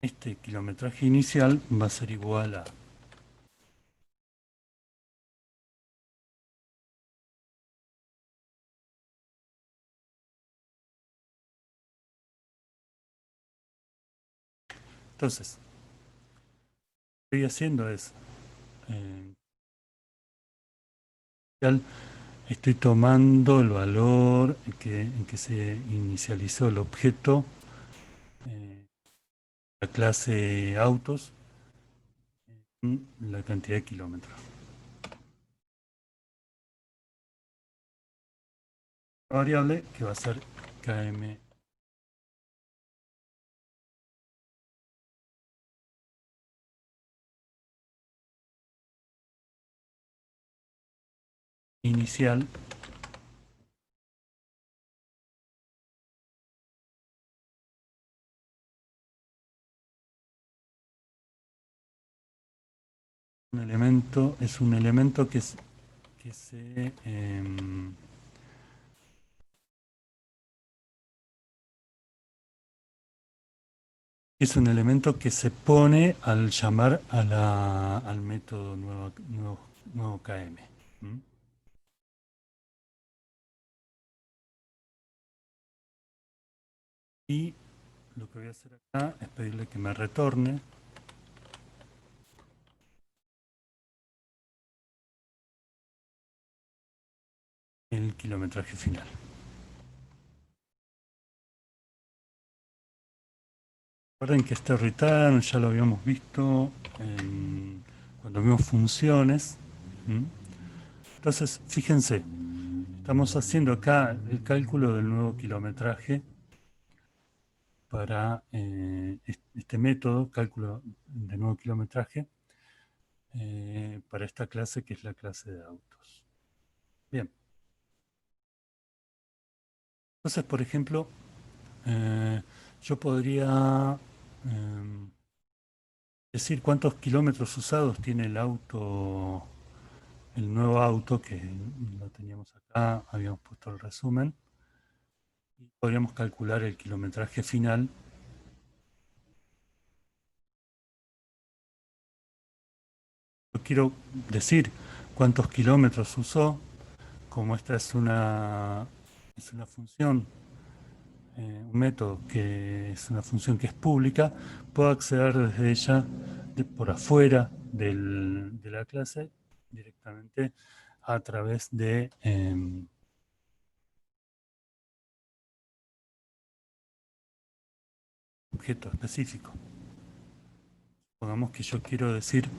Este kilometraje inicial va a ser igual a entonces, lo que estoy haciendo es estoy tomando el valor en que se inicializó el objeto, la clase autos, la cantidad de kilómetros. La variable que va a ser km inicial es un elemento que se es un elemento que se pone al llamar a al método nuevo nuevo KM. ¿Mm? Y lo que voy a hacer acá es pedirle que me retorne el kilometraje final. Recuerden que este return ya lo habíamos visto cuando vimos funciones. ¿Mm? Entonces, fíjense, estamos haciendo acá el cálculo del nuevo kilometraje para este método, cálculo de nuevo kilometraje, para esta clase que es la clase de autos. Bien. Entonces, por ejemplo, yo podría decir cuántos kilómetros usados tiene el auto, el nuevo auto, que lo teníamos acá, habíamos puesto el resumen, y podríamos calcular el kilometraje final. Yo quiero decir cuántos kilómetros usó, como esta es una función, un método que es una función que es pública, puedo acceder desde ella por afuera de la clase directamente a través de objeto específico. Supongamos que yo quiero decir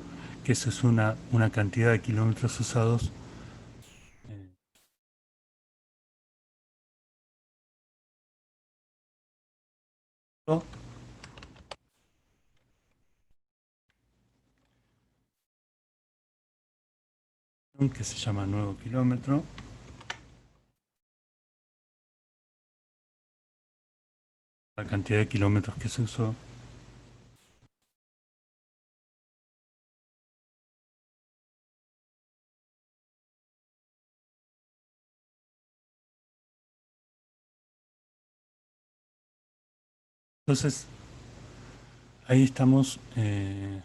que eso es una cantidad de kilómetros usados. eh, que se llama nuevo kilómetro. La cantidad de kilómetros que se usó. Entonces, ahí estamos. eh,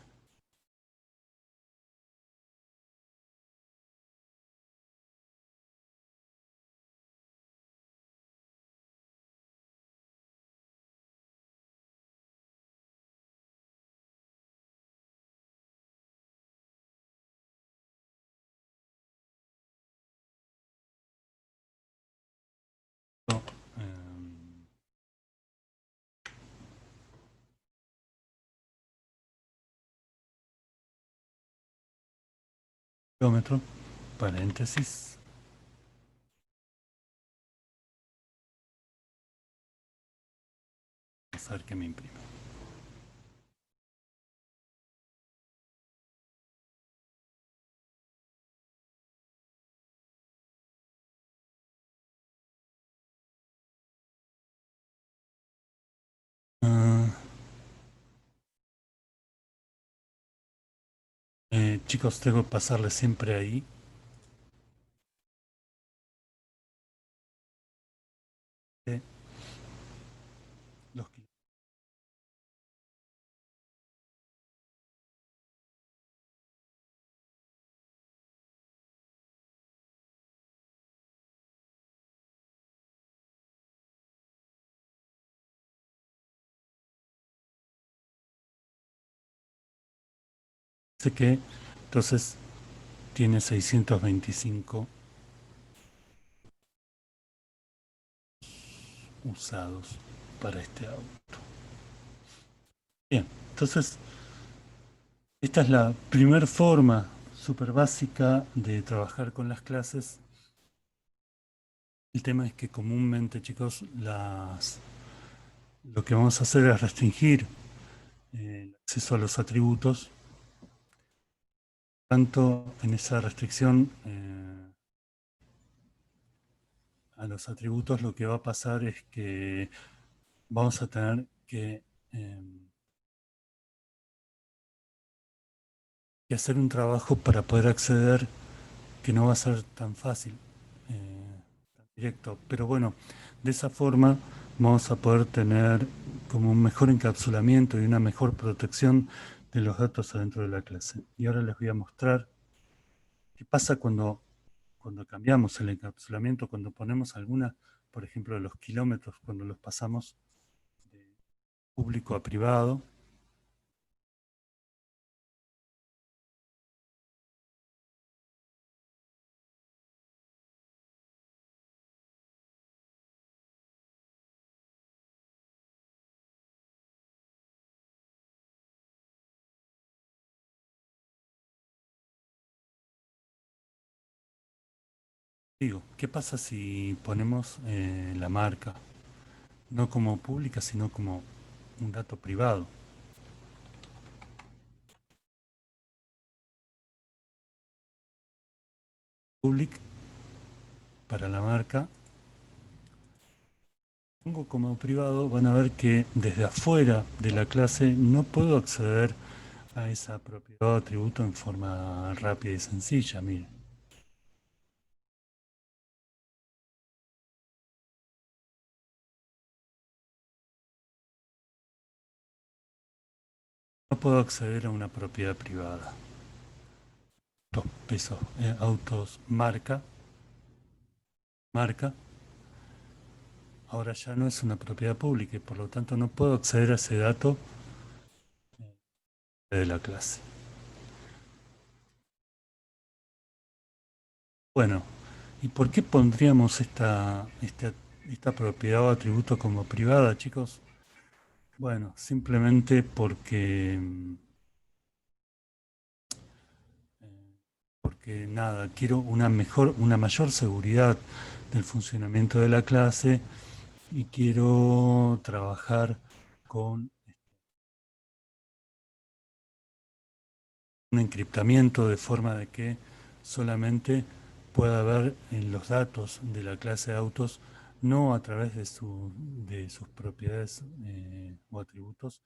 kilómetro, paréntesis. Vamos a ver qué me imprime. Ah, chicos, tengo que pasarle siempre ahí. eh, los kilómetros. Sé que entonces tiene 625 usados para este auto. Bien, entonces esta es la primera forma súper básica de trabajar con las clases. El tema es que comúnmente, chicos, lo que vamos a hacer es restringir el acceso a los atributos. Tanto en esa restricción a los atributos, lo que va a pasar es que vamos a tener que hacer un trabajo para poder acceder, que no va a ser tan fácil, tan directo. Pero bueno, de esa forma vamos a poder tener como un mejor encapsulamiento y una mejor protección de los datos adentro de la clase. Y ahora les voy a mostrar ¿Qué pasa cuando cambiamos el encapsulamiento, cuando ponemos alguna, por ejemplo, los kilómetros, cuando los pasamos de público a privado? Digo, ¿qué pasa si ponemos la marca, no como pública, sino como un dato privado? Public para la marca, pongo como privado, van a ver que desde afuera de la clase no puedo acceder a esa propiedad o atributo en forma rápida y sencilla. Miren, no puedo acceder a una propiedad privada. Estos pesos, autos marca, ahora ya no es una propiedad pública y por lo tanto no puedo acceder a ese dato de la clase. Bueno, ¿y por qué pondríamos esta propiedad o atributo como privada, chicos? Bueno, simplemente porque nada, quiero una mayor seguridad del funcionamiento de la clase y quiero trabajar con un encriptamiento de forma de que solamente pueda ver en los datos de la clase de autos, no a través de sus propiedades o atributos,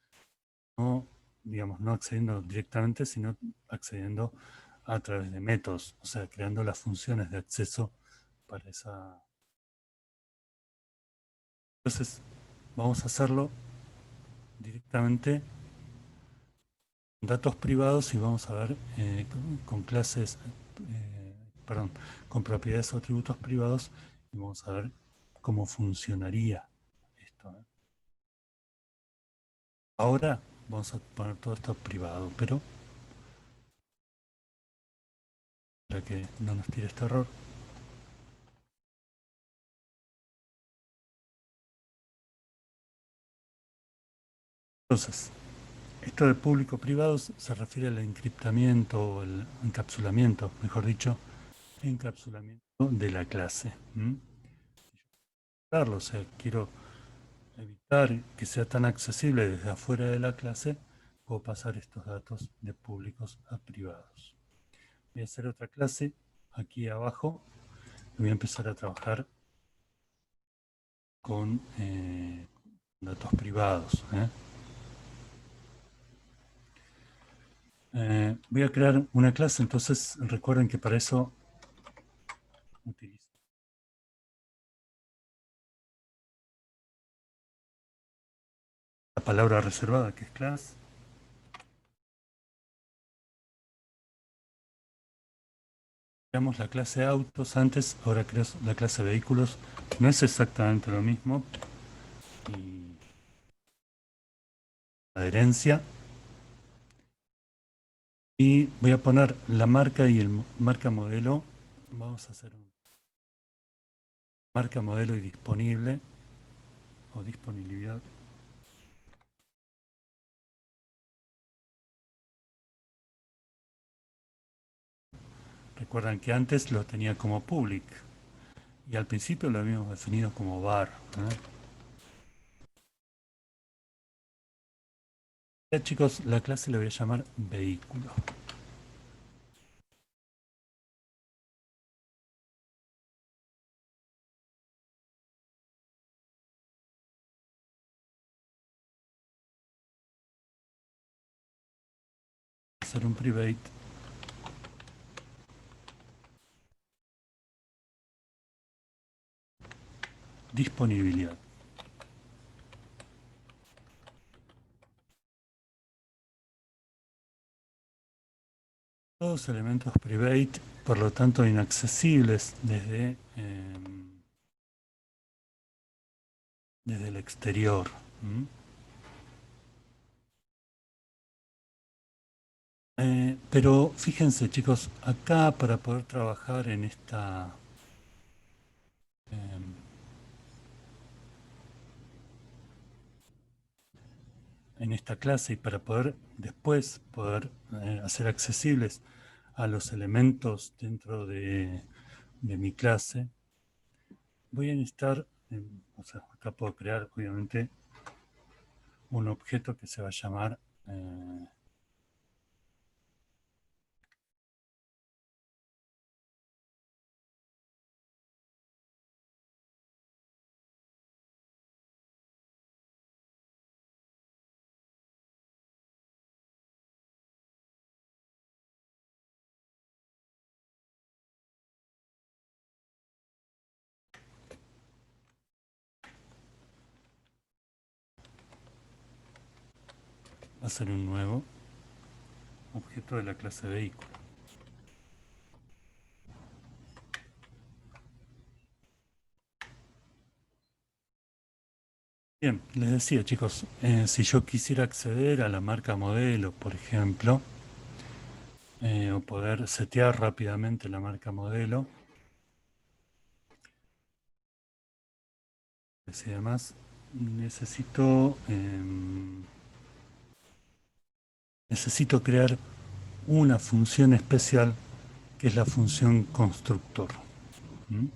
no, digamos, no accediendo directamente, sino accediendo a través de métodos, o sea, creando las funciones de acceso para esa. Entonces, vamos a hacerlo directamente en datos privados y vamos a ver con clases, eh, perdón, con propiedades o atributos privados y vamos a ver cómo funcionaría esto. Ahora vamos a poner todo esto privado, pero para que no nos tire este error. Entonces, esto de público-privado se refiere al encriptamiento o el encapsulamiento, mejor dicho, encapsulamiento de la clase. O sea, quiero evitar que sea tan accesible desde afuera de la clase, puedo pasar estos datos de públicos a privados. Voy a hacer otra clase aquí abajo y voy a empezar a trabajar con datos privados. Voy a crear una clase, entonces recuerden que para eso utilizo la palabra reservada que es class. Creamos la clase autos antes, ahora creo la clase vehículos. No es exactamente lo mismo. Y adherencia. Y voy a poner la marca y el marca modelo. Vamos a hacer un marca modelo y disponible o disponibilidad. Recuerdan que antes lo tenía como public y al principio lo habíamos definido como var. Ya chicos, la clase le voy a llamar vehículo. Hacer un private. Disponibilidad. Todos elementos private, por lo tanto inaccesibles desde el exterior. Pero fíjense chicos, acá para poder trabajar em, en esta clase y para poder después hacer accesibles a los elementos dentro de mi clase, voy a necesitar, o sea, acá puedo crear obviamente un objeto que se va a llamar va a ser un nuevo objeto de la clase vehículo. Bien, les decía chicos, si yo quisiera acceder a la marca modelo, por ejemplo, o poder setear rápidamente la marca modelo y demás, necesito crear una función especial que es la función constructor. ¿Mm?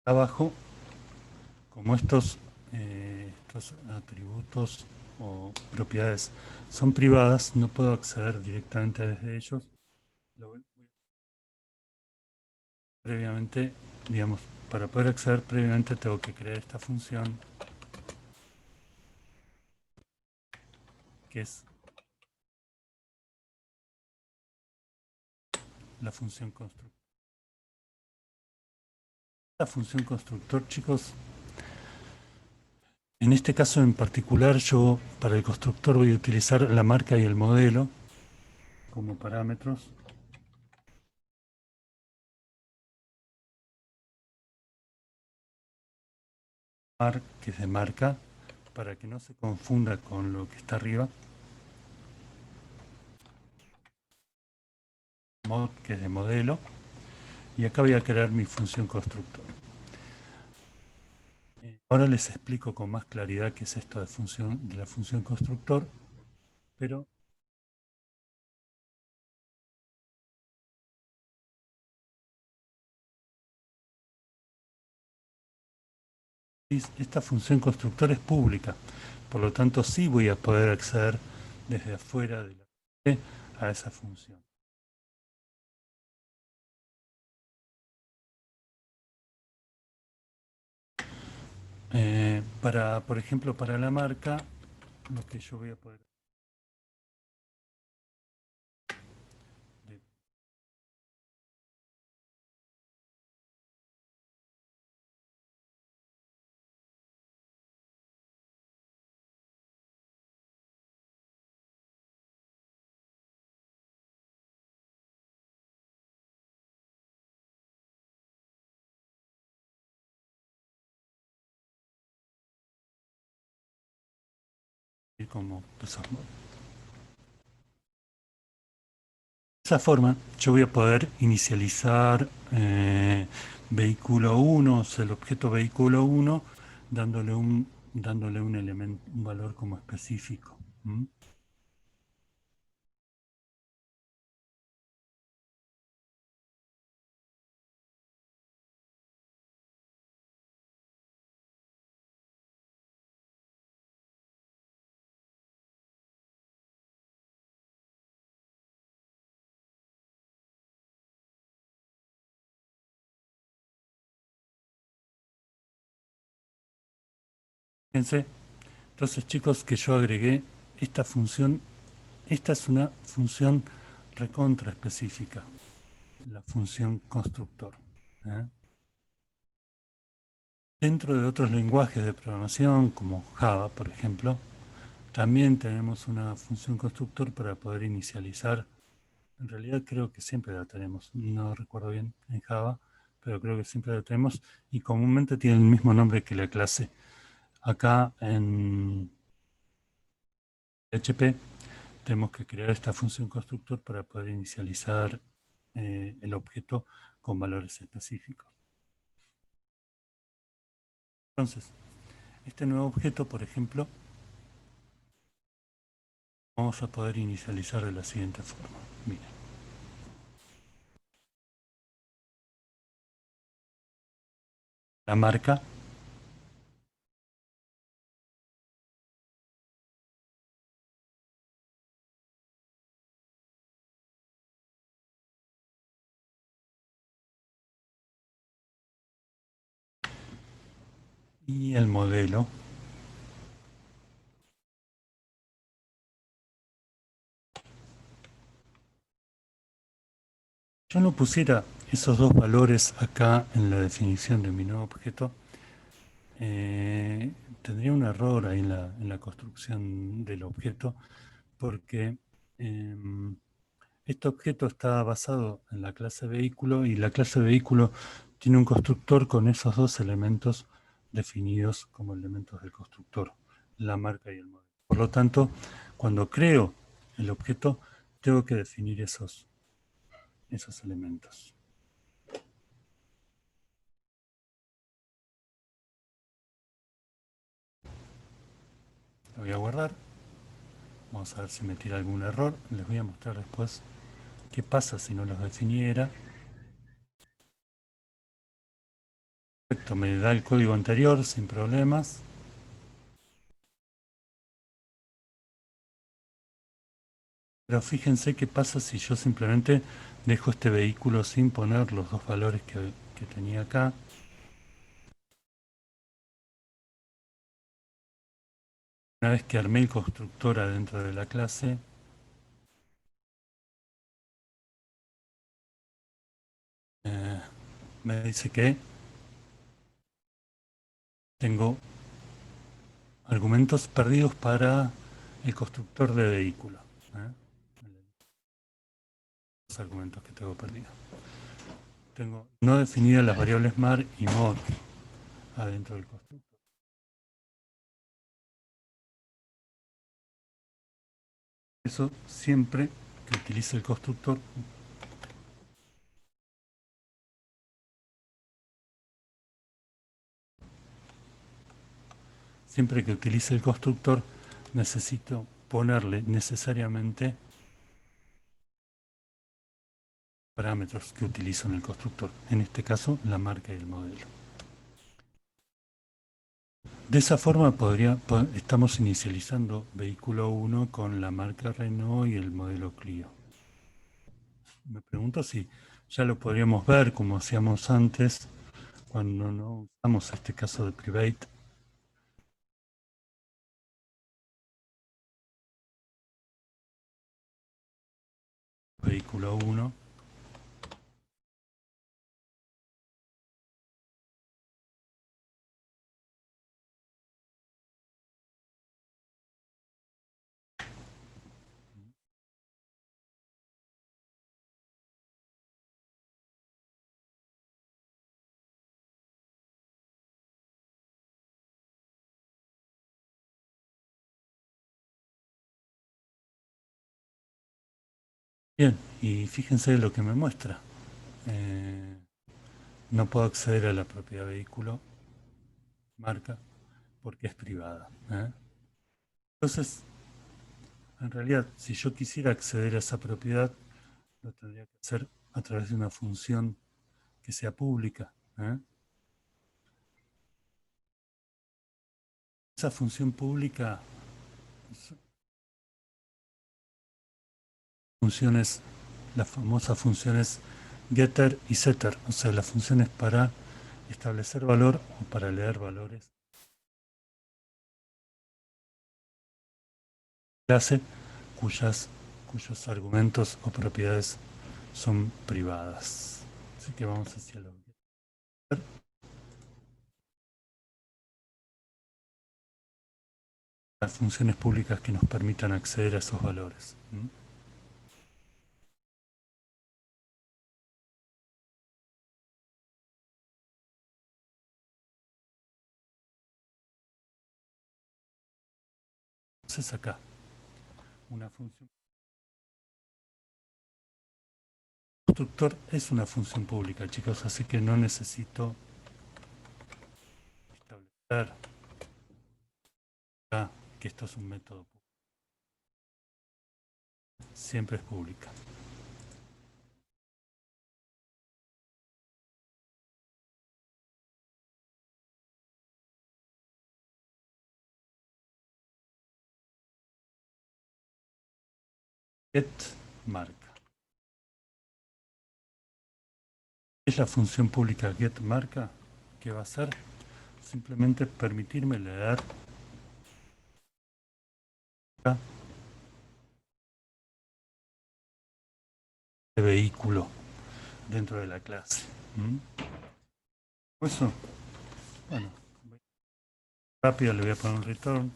Abajo, como estos atributos o propiedades son privadas, no puedo acceder directamente desde ellos. Previamente, digamos, para poder acceder previamente tengo que crear esta función que es la función constructor. La función constructor, chicos, en este caso en particular yo para el constructor voy a utilizar la marca y el modelo como parámetros. Que es de marca, para que no se confunda con lo que está arriba. Mod, que es de modelo. Y acá voy a crear mi función constructor. Ahora les explico con más claridad qué es esto de la función constructor, pero esta función constructor es pública, por lo tanto sí voy a poder acceder desde afuera de la a esa función. Por ejemplo, para la marca, lo que yo voy a poder ir como esos modos. De esa forma, yo voy a poder inicializar vehículo 1, o sea, el objeto vehículo 1, dándole un elemento, un valor como específico. ¿Mm? Fíjense, entonces chicos, que yo agregué esta función, esta es una función recontra específica, la función constructor. ¿Eh? Dentro de otros lenguajes de programación, como Java, por ejemplo, También tenemos una función constructor para poder inicializar. En realidad creo que siempre la tenemos, no recuerdo bien en Java, pero creo que siempre la tenemos y comúnmente tiene el mismo nombre que la clase. Acá en PHP tenemos que crear esta función constructor para poder inicializar el objeto con valores específicos. Entonces, este nuevo objeto, por ejemplo, vamos a poder inicializar de la siguiente forma. Miren. La marca y el modelo. Yo no pusiera esos dos valores acá en la definición de mi nuevo objeto, tendría un error ahí en la construcción del objeto, porque este objeto está basado en la clase vehículo y la clase vehículo tiene un constructor con esos dos elementos definidos como elementos del constructor, la marca y el modelo. Por lo tanto, cuando creo el objeto, tengo que definir esos elementos. Lo voy a guardar. Vamos a ver si me tira algún error. Les voy a mostrar después qué pasa si no los definiera. Perfecto, me da el código anterior sin problemas. Pero fíjense qué pasa si yo simplemente dejo este vehículo sin poner los dos valores que tenía acá. Una vez que armé el constructor adentro de la clase, me dice que tengo argumentos perdidos para el constructor de vehículo. Los argumentos que tengo perdidos. Tengo no definidas las variables mar y mod adentro del constructor. Eso siempre que utilice el constructor, siempre que utilice el constructor, necesito ponerle necesariamente parámetros que utilizo en el constructor. En este caso, la marca y el modelo. De esa forma estamos inicializando vehículo 1 con la marca Renault y el modelo Clio. Me pregunto si ya lo podríamos ver como hacíamos antes cuando no usamos este caso de private. Vehículo 1. Bien, y fíjense lo que me muestra. No puedo acceder a la propiedad vehículo, marca, porque es privada. Entonces, en realidad, si yo quisiera acceder a esa propiedad, lo tendría que hacer a través de una función que sea pública. Esa función pública, funciones, las famosas funciones getter y setter, o sea, las funciones para establecer valor o para leer valores. Clase cuyos argumentos o propiedades son privadas. Así que vamos hacia lo las funciones públicas que nos permitan acceder a esos valores. Entonces acá, una función constructor es una función pública, chicos, así que no necesito establecer acá que esto es un método público. Siempre es pública. Get marca. Es la función pública get marca que va a hacer simplemente permitirme leer acá el vehículo dentro de la clase. Eso, bueno, rápido le voy a poner un return.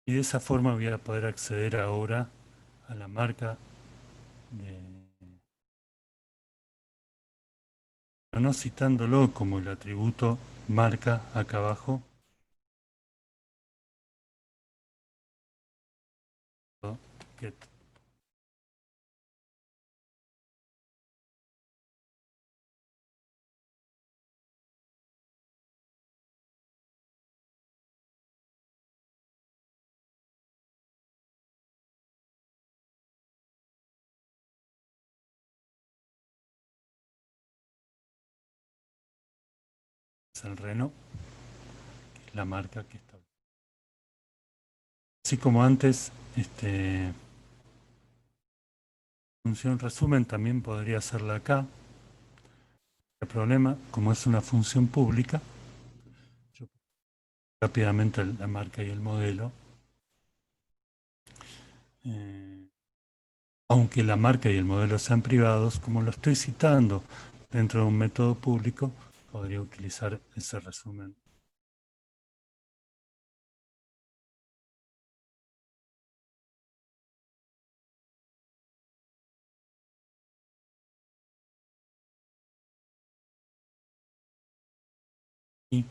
Y de esa forma voy a poder acceder ahora a la marca no citándolo como el atributo marca acá abajo. Get. Es el Renault, que es la marca que está. Así como antes, función resumen también podría hacerla acá. El problema, como es una función pública, yo rápidamente la marca y el modelo, aunque la marca y el modelo sean privados, como lo estoy citando dentro de un método público, podría utilizar ese resumen. Y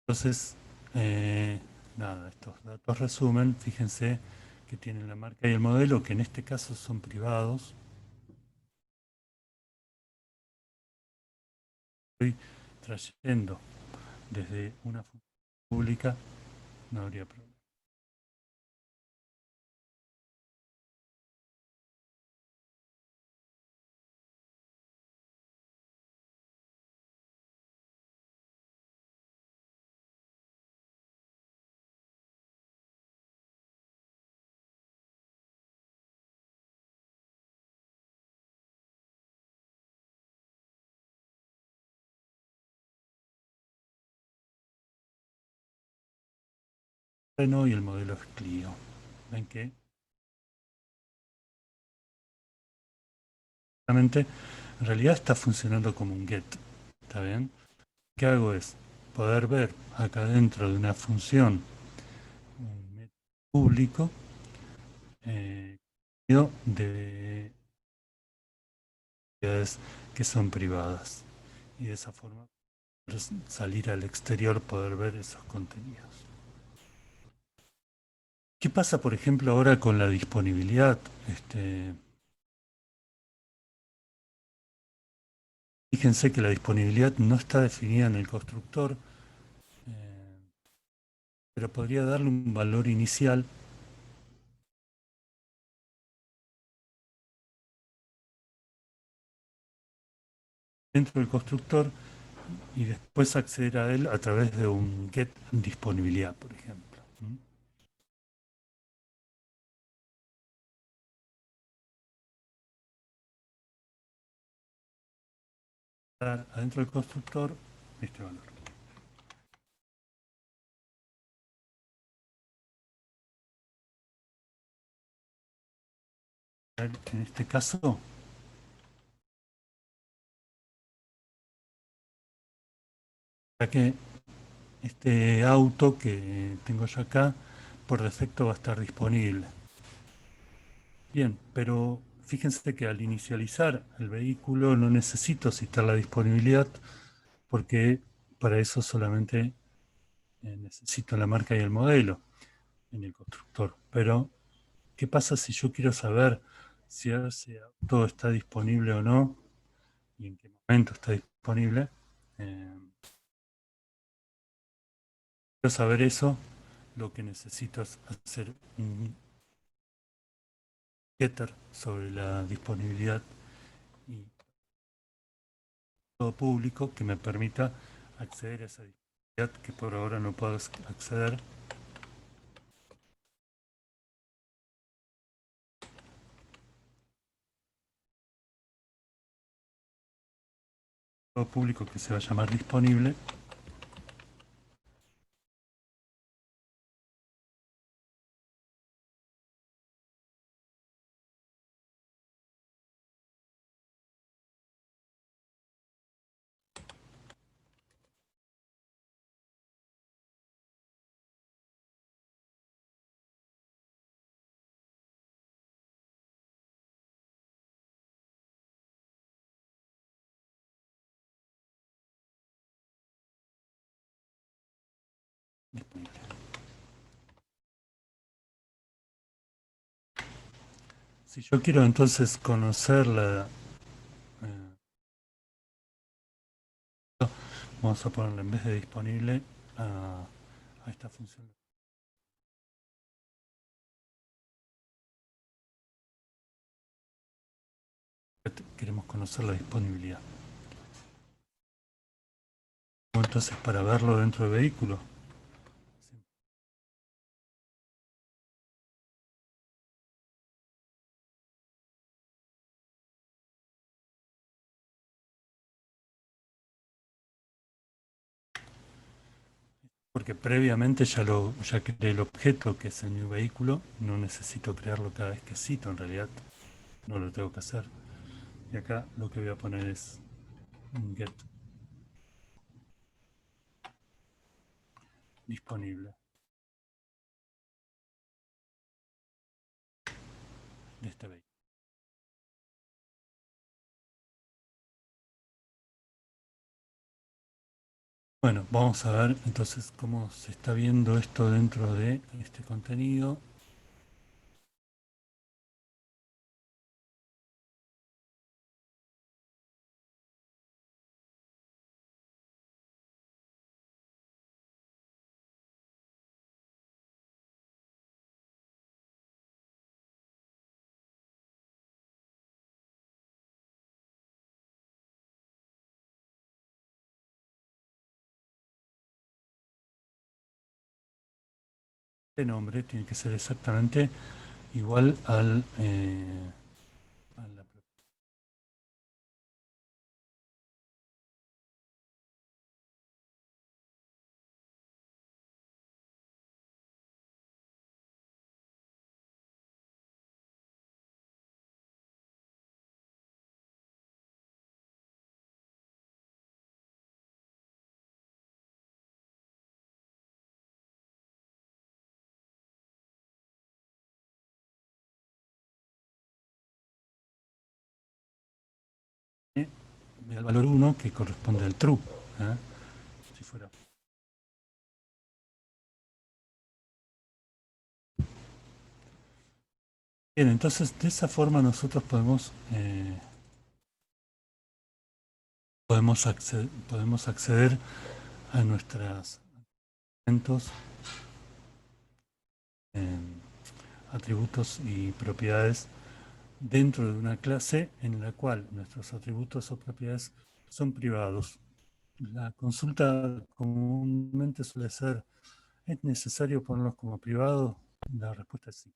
entonces, nada, estos datos resumen, fíjense que tienen la marca y el modelo, que en este caso son privados. Estoy trayendo desde una función pública, no habría problema. Renault y el modelo es Clio. ¿Ven que? Realmente, en realidad está funcionando como un get. ¿Está bien? Lo que hago es poder ver acá dentro de una función un método público de actividades que son privadas. Y de esa forma salir al exterior, poder ver esos contenidos. ¿Qué pasa, por ejemplo, ahora con la disponibilidad? Fíjense que la disponibilidad no está definida en el constructor, pero podría darle un valor inicial dentro del constructor y después acceder a él a través de un get disponibilidad, por ejemplo. Adentro del constructor este valor. En este caso, ya que este auto que tengo yo acá, por defecto va a estar disponible. Bien, pero fíjense que al inicializar el vehículo no necesito citar la disponibilidad porque para eso solamente necesito la marca y el modelo en el constructor. Pero, ¿qué pasa si yo quiero saber si ese auto está disponible o no y en qué momento está disponible? Quiero saber eso, lo que necesito es hacer un getter sobre la disponibilidad y todo público que me permita acceder a esa disponibilidad que por ahora no puedo acceder. Todo público que se va a llamar disponible. Disponible. Si yo quiero entonces conocer vamos a ponerle en vez de disponible a esta función. Queremos conocer la disponibilidad. Entonces, para verlo dentro del vehículo. Porque previamente ya creé el objeto que es el mi vehículo, no necesito crearlo cada vez que cito, en realidad no lo tengo que hacer. Y acá lo que voy a poner es un get disponible de este vehículo. Bueno, vamos a ver entonces cómo se está viendo esto dentro de este contenido. Este nombre tiene que ser exactamente igual a la al valor 1 que corresponde al true. ¿Eh? Si fuera. Bien, entonces de esa forma nosotros podemos acceder a nuestros atributos y propiedades dentro de una clase en la cual nuestros atributos o propiedades son privados. La consulta comúnmente suele ser, ¿es necesario ponerlos como privados? La respuesta es sí.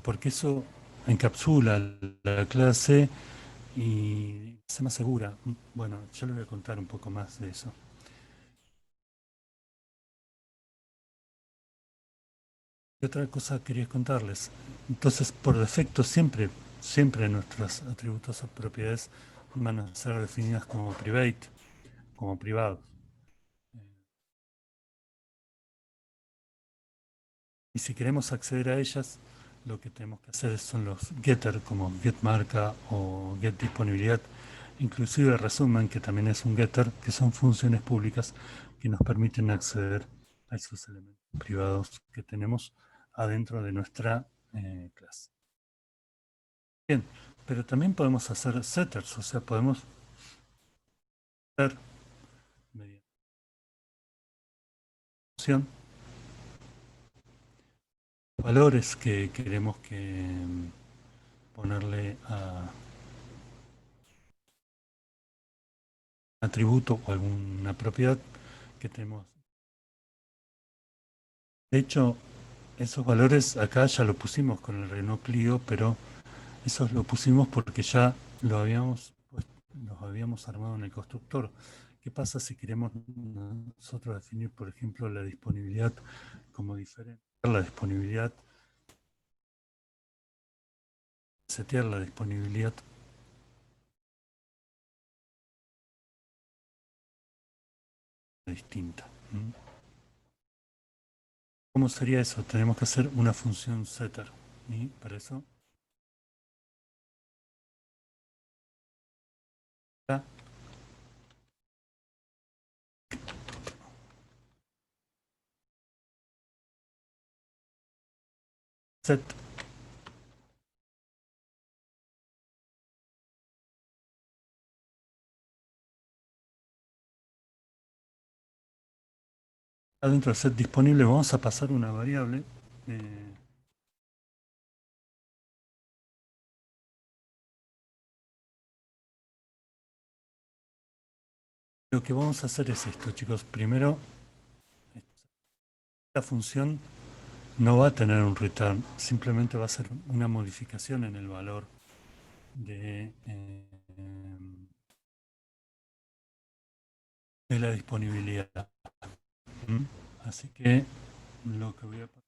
porque eso encapsula la clase y se más segura. Bueno, yo les voy a contar un poco más de eso. Y otra cosa quería contarles. Entonces, por defecto, siempre nuestros atributos o propiedades van a ser definidas como private, como privados. Y si queremos acceder a ellas, lo que tenemos que hacer son los getter, como getMarca o getDisponibilidad, inclusive resumen, que también es un getter, que son funciones públicas que nos permiten acceder a esos elementos privados que tenemos adentro de nuestra clase. Bien, pero también podemos hacer setters, o sea, podemos hacer mediante función valores que queremos que ponerle a atributo o alguna propiedad que tenemos. De hecho, esos valores acá ya lo pusimos con el Renault Clio, pero esos lo pusimos porque ya los habíamos armado en el constructor. ¿Qué pasa si queremos nosotros definir, por ejemplo, la disponibilidad como diferente? La disponibilidad, setear la disponibilidad distinta. ¿Cómo sería eso? Tenemos que hacer una función setter. Y para eso, acá, set, adentro del set disponible vamos a pasar una variable. eh, Lo que vamos a hacer es esto, chicos. Primero, esta función no va a tener un return, simplemente va a ser una modificación en el valor de la disponibilidad. ¿Mm? Así que lo que voy a hacer,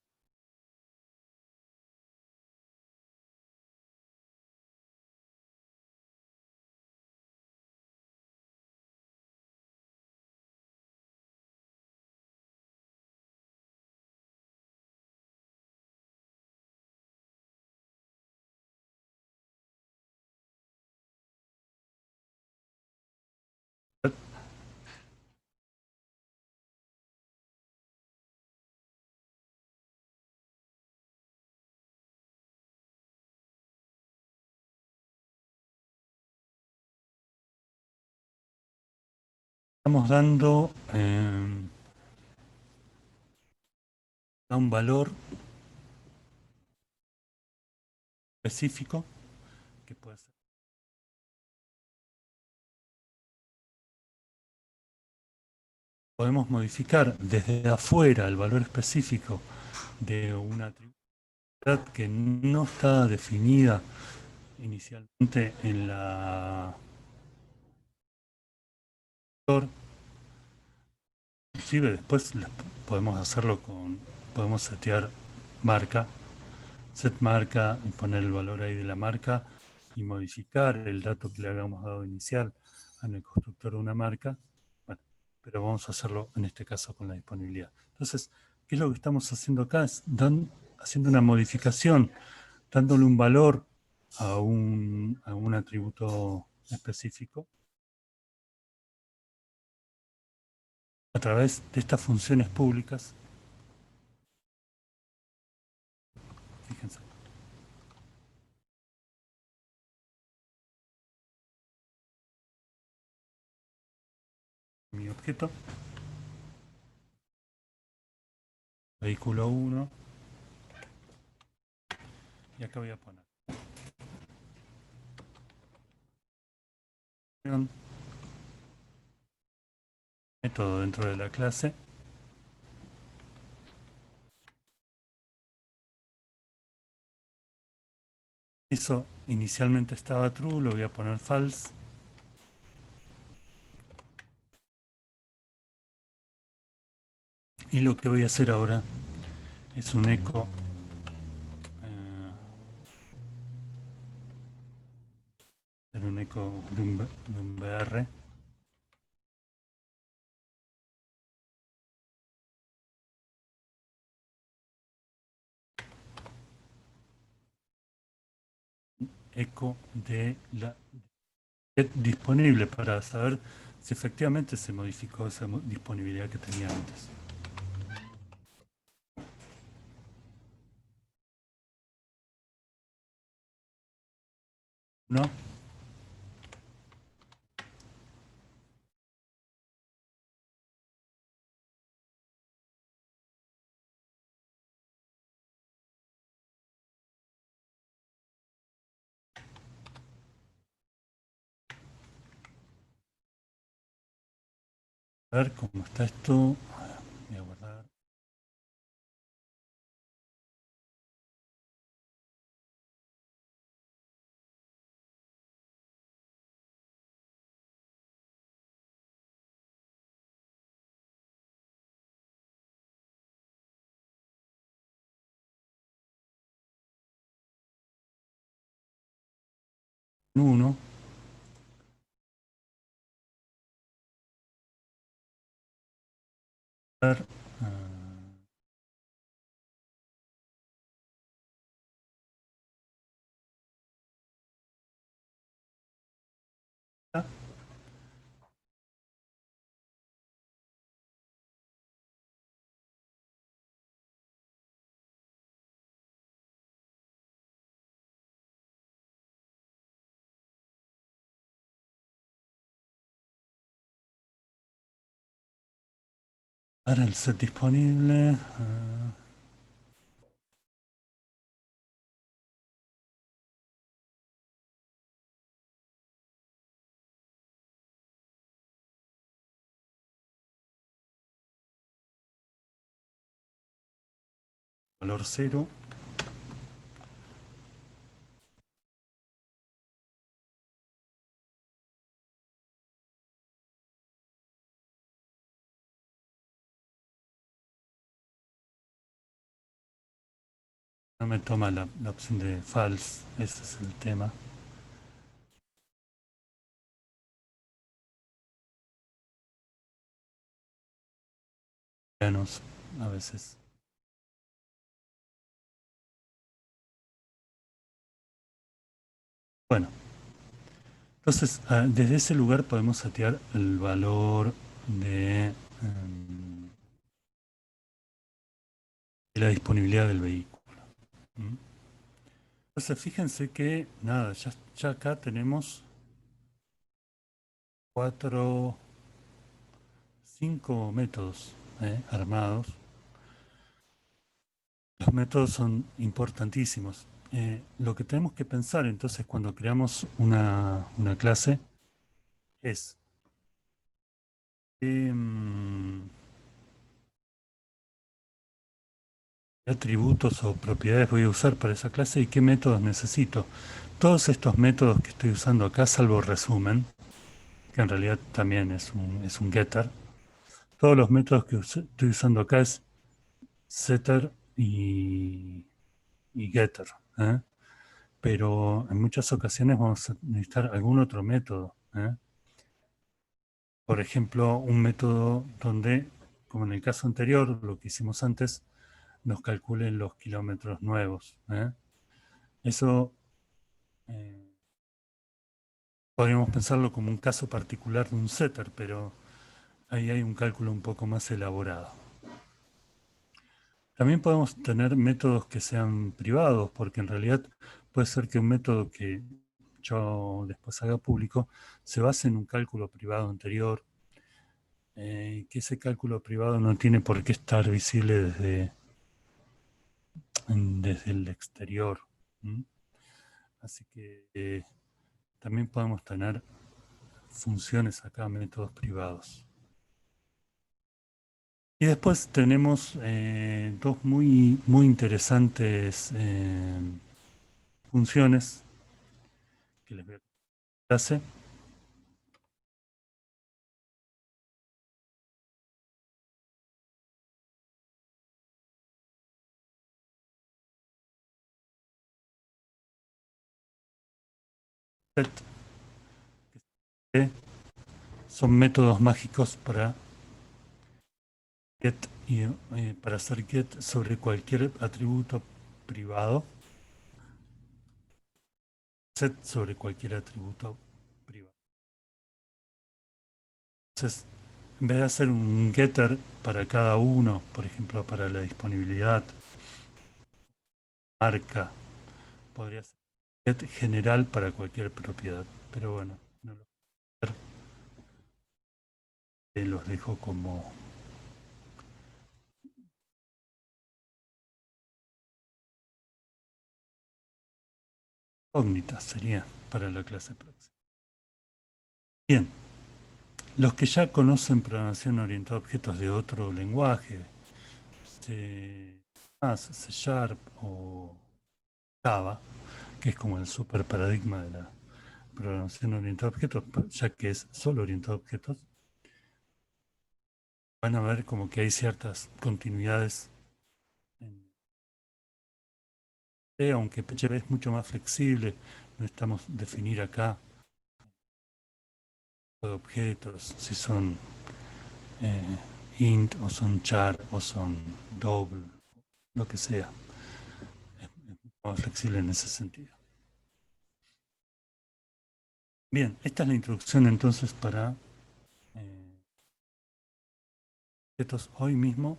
estamos dando a un valor específico que puede ser. Podemos modificar desde afuera el valor específico de una atribución que no está definida inicialmente en la inclusive después podemos hacerlo podemos setear marca, set marca y poner el valor ahí de la marca y modificar el dato que le habíamos dado inicial en el constructor de una marca. Bueno, pero vamos a hacerlo en este caso con la disponibilidad. Entonces, ¿qué es lo que estamos haciendo acá? Haciendo una modificación, dándole un valor a un atributo específico a través de estas funciones públicas. Fíjense, mi objeto, vehículo 1, y acá voy a poner método dentro de la clase, Eso inicialmente estaba true, lo voy a poner false. Y lo que voy a hacer ahora es un eco. Un eco de un BR. Eco de la disponible para saber si efectivamente se modificó esa disponibilidad que tenía antes. ¿No? A ver cómo está esto. Voy a guardar. Uno. A ver. Ah, ahora el set disponible. Valor 0. No me toma la opción de false. Ese es el tema. Menos a veces. Bueno, entonces desde ese lugar podemos setear el valor de la disponibilidad del vehículo. ¿Mm? Entonces fíjense que nada, ya acá tenemos 5 métodos armados. Los métodos son importantísimos. Lo que tenemos que pensar entonces cuando creamos una clase es qué atributos o propiedades voy a usar para esa clase y qué métodos necesito. Todos estos métodos que estoy usando acá, salvo resumen, que en realidad también es un getter, todos los métodos que estoy usando acá es setter y getter. ¿Eh? Pero en muchas ocasiones vamos a necesitar algún otro método. ¿Eh? Por ejemplo, un método donde, como en el caso anterior, lo que hicimos antes, nos calculen los kilómetros nuevos. ¿Eh? Eso podríamos pensarlo como un caso particular de un setter, pero ahí hay un cálculo un poco más elaborado. También podemos tener métodos que sean privados, porque en realidad puede ser que un método que yo después haga público se base en un cálculo privado anterior, que ese cálculo privado no tiene por qué estar visible desde el exterior. ¿Mm? Así que también podemos tener funciones acá, métodos privados. Y después tenemos dos muy interesantes funciones que les voy a clase. Que son métodos mágicos para get y para hacer get sobre cualquier atributo privado, set sobre cualquier atributo privado. Entonces, en vez de hacer un getter para cada uno, por ejemplo, para la disponibilidad, marca, podría ser get general para cualquier propiedad. Pero bueno, no lo voy a hacer. Los dejo como incógnitas, sería para la clase próxima. Bien, los que ya conocen programación orientada a objetos de otro lenguaje, C++, C# o Java, que es como el super paradigma de la programación orientada a objetos, ya que es solo orientado a objetos, van a ver como que hay ciertas continuidades en C, aunque PHP es mucho más flexible, no estamos definir acá de objetos, si son int o son char o son double, lo que sea. Es más flexible en ese sentido. Bien, esta es la introducción entonces para objetos. Hoy mismo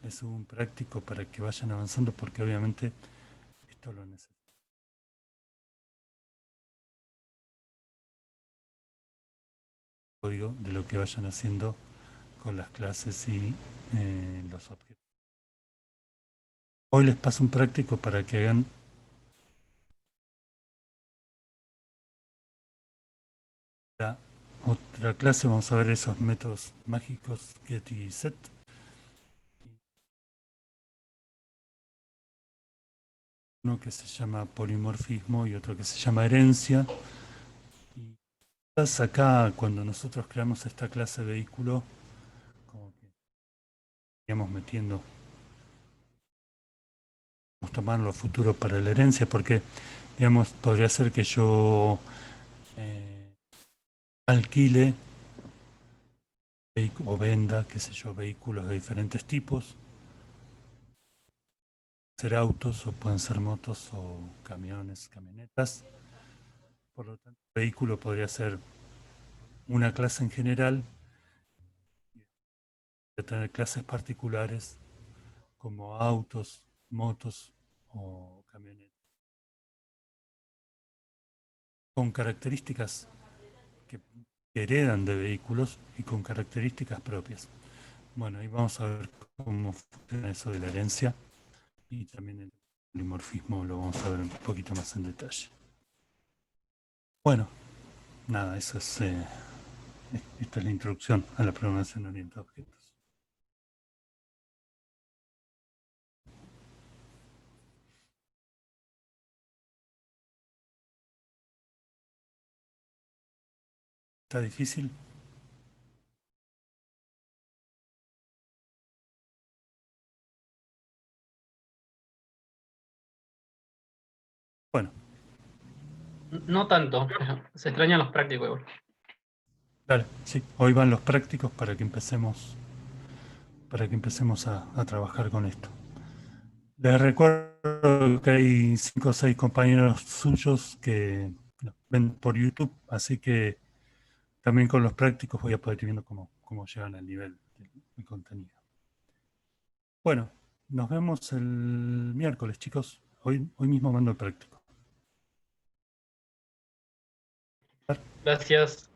les subo un práctico para que vayan avanzando porque obviamente esto lo necesito. Código de lo que vayan haciendo con las clases y los objetos. Hoy les paso un práctico para que hagan la otra clase. Vamos a ver esos métodos mágicos get y set. Uno que se llama polimorfismo y otro que se llama herencia. Y acá, cuando nosotros creamos esta clase de vehículo, como que íbamos metiendo, vamos a tomarlo a futuro para la herencia, porque, digamos, podría ser que yo alquile o venda, qué sé yo, vehículos de diferentes tipos. Ser autos o pueden ser motos o camiones, camionetas. Por lo tanto, el vehículo podría ser una clase en general y tener clases particulares como autos, motos o camionetas, con características que heredan de vehículos y con características propias. Bueno, ahí vamos a ver cómo funciona eso de la herencia y también el polimorfismo lo vamos a ver un poquito más en detalle. Bueno, nada, eso es, esta es la introducción a la programación orientada a objetos. ¿Está difícil? Bueno, No tanto, pero se extrañan los prácticos igual. dale, sí, hoy van los prácticos para que empecemos a trabajar con esto. Les recuerdo que hay 5 o 6 compañeros suyos que ven por YouTube, así que también con los prácticos voy a poder ir viendo cómo llegan al nivel del contenido. Bueno, nos vemos el miércoles, chicos. Hoy mismo mando el práctico. Gracias.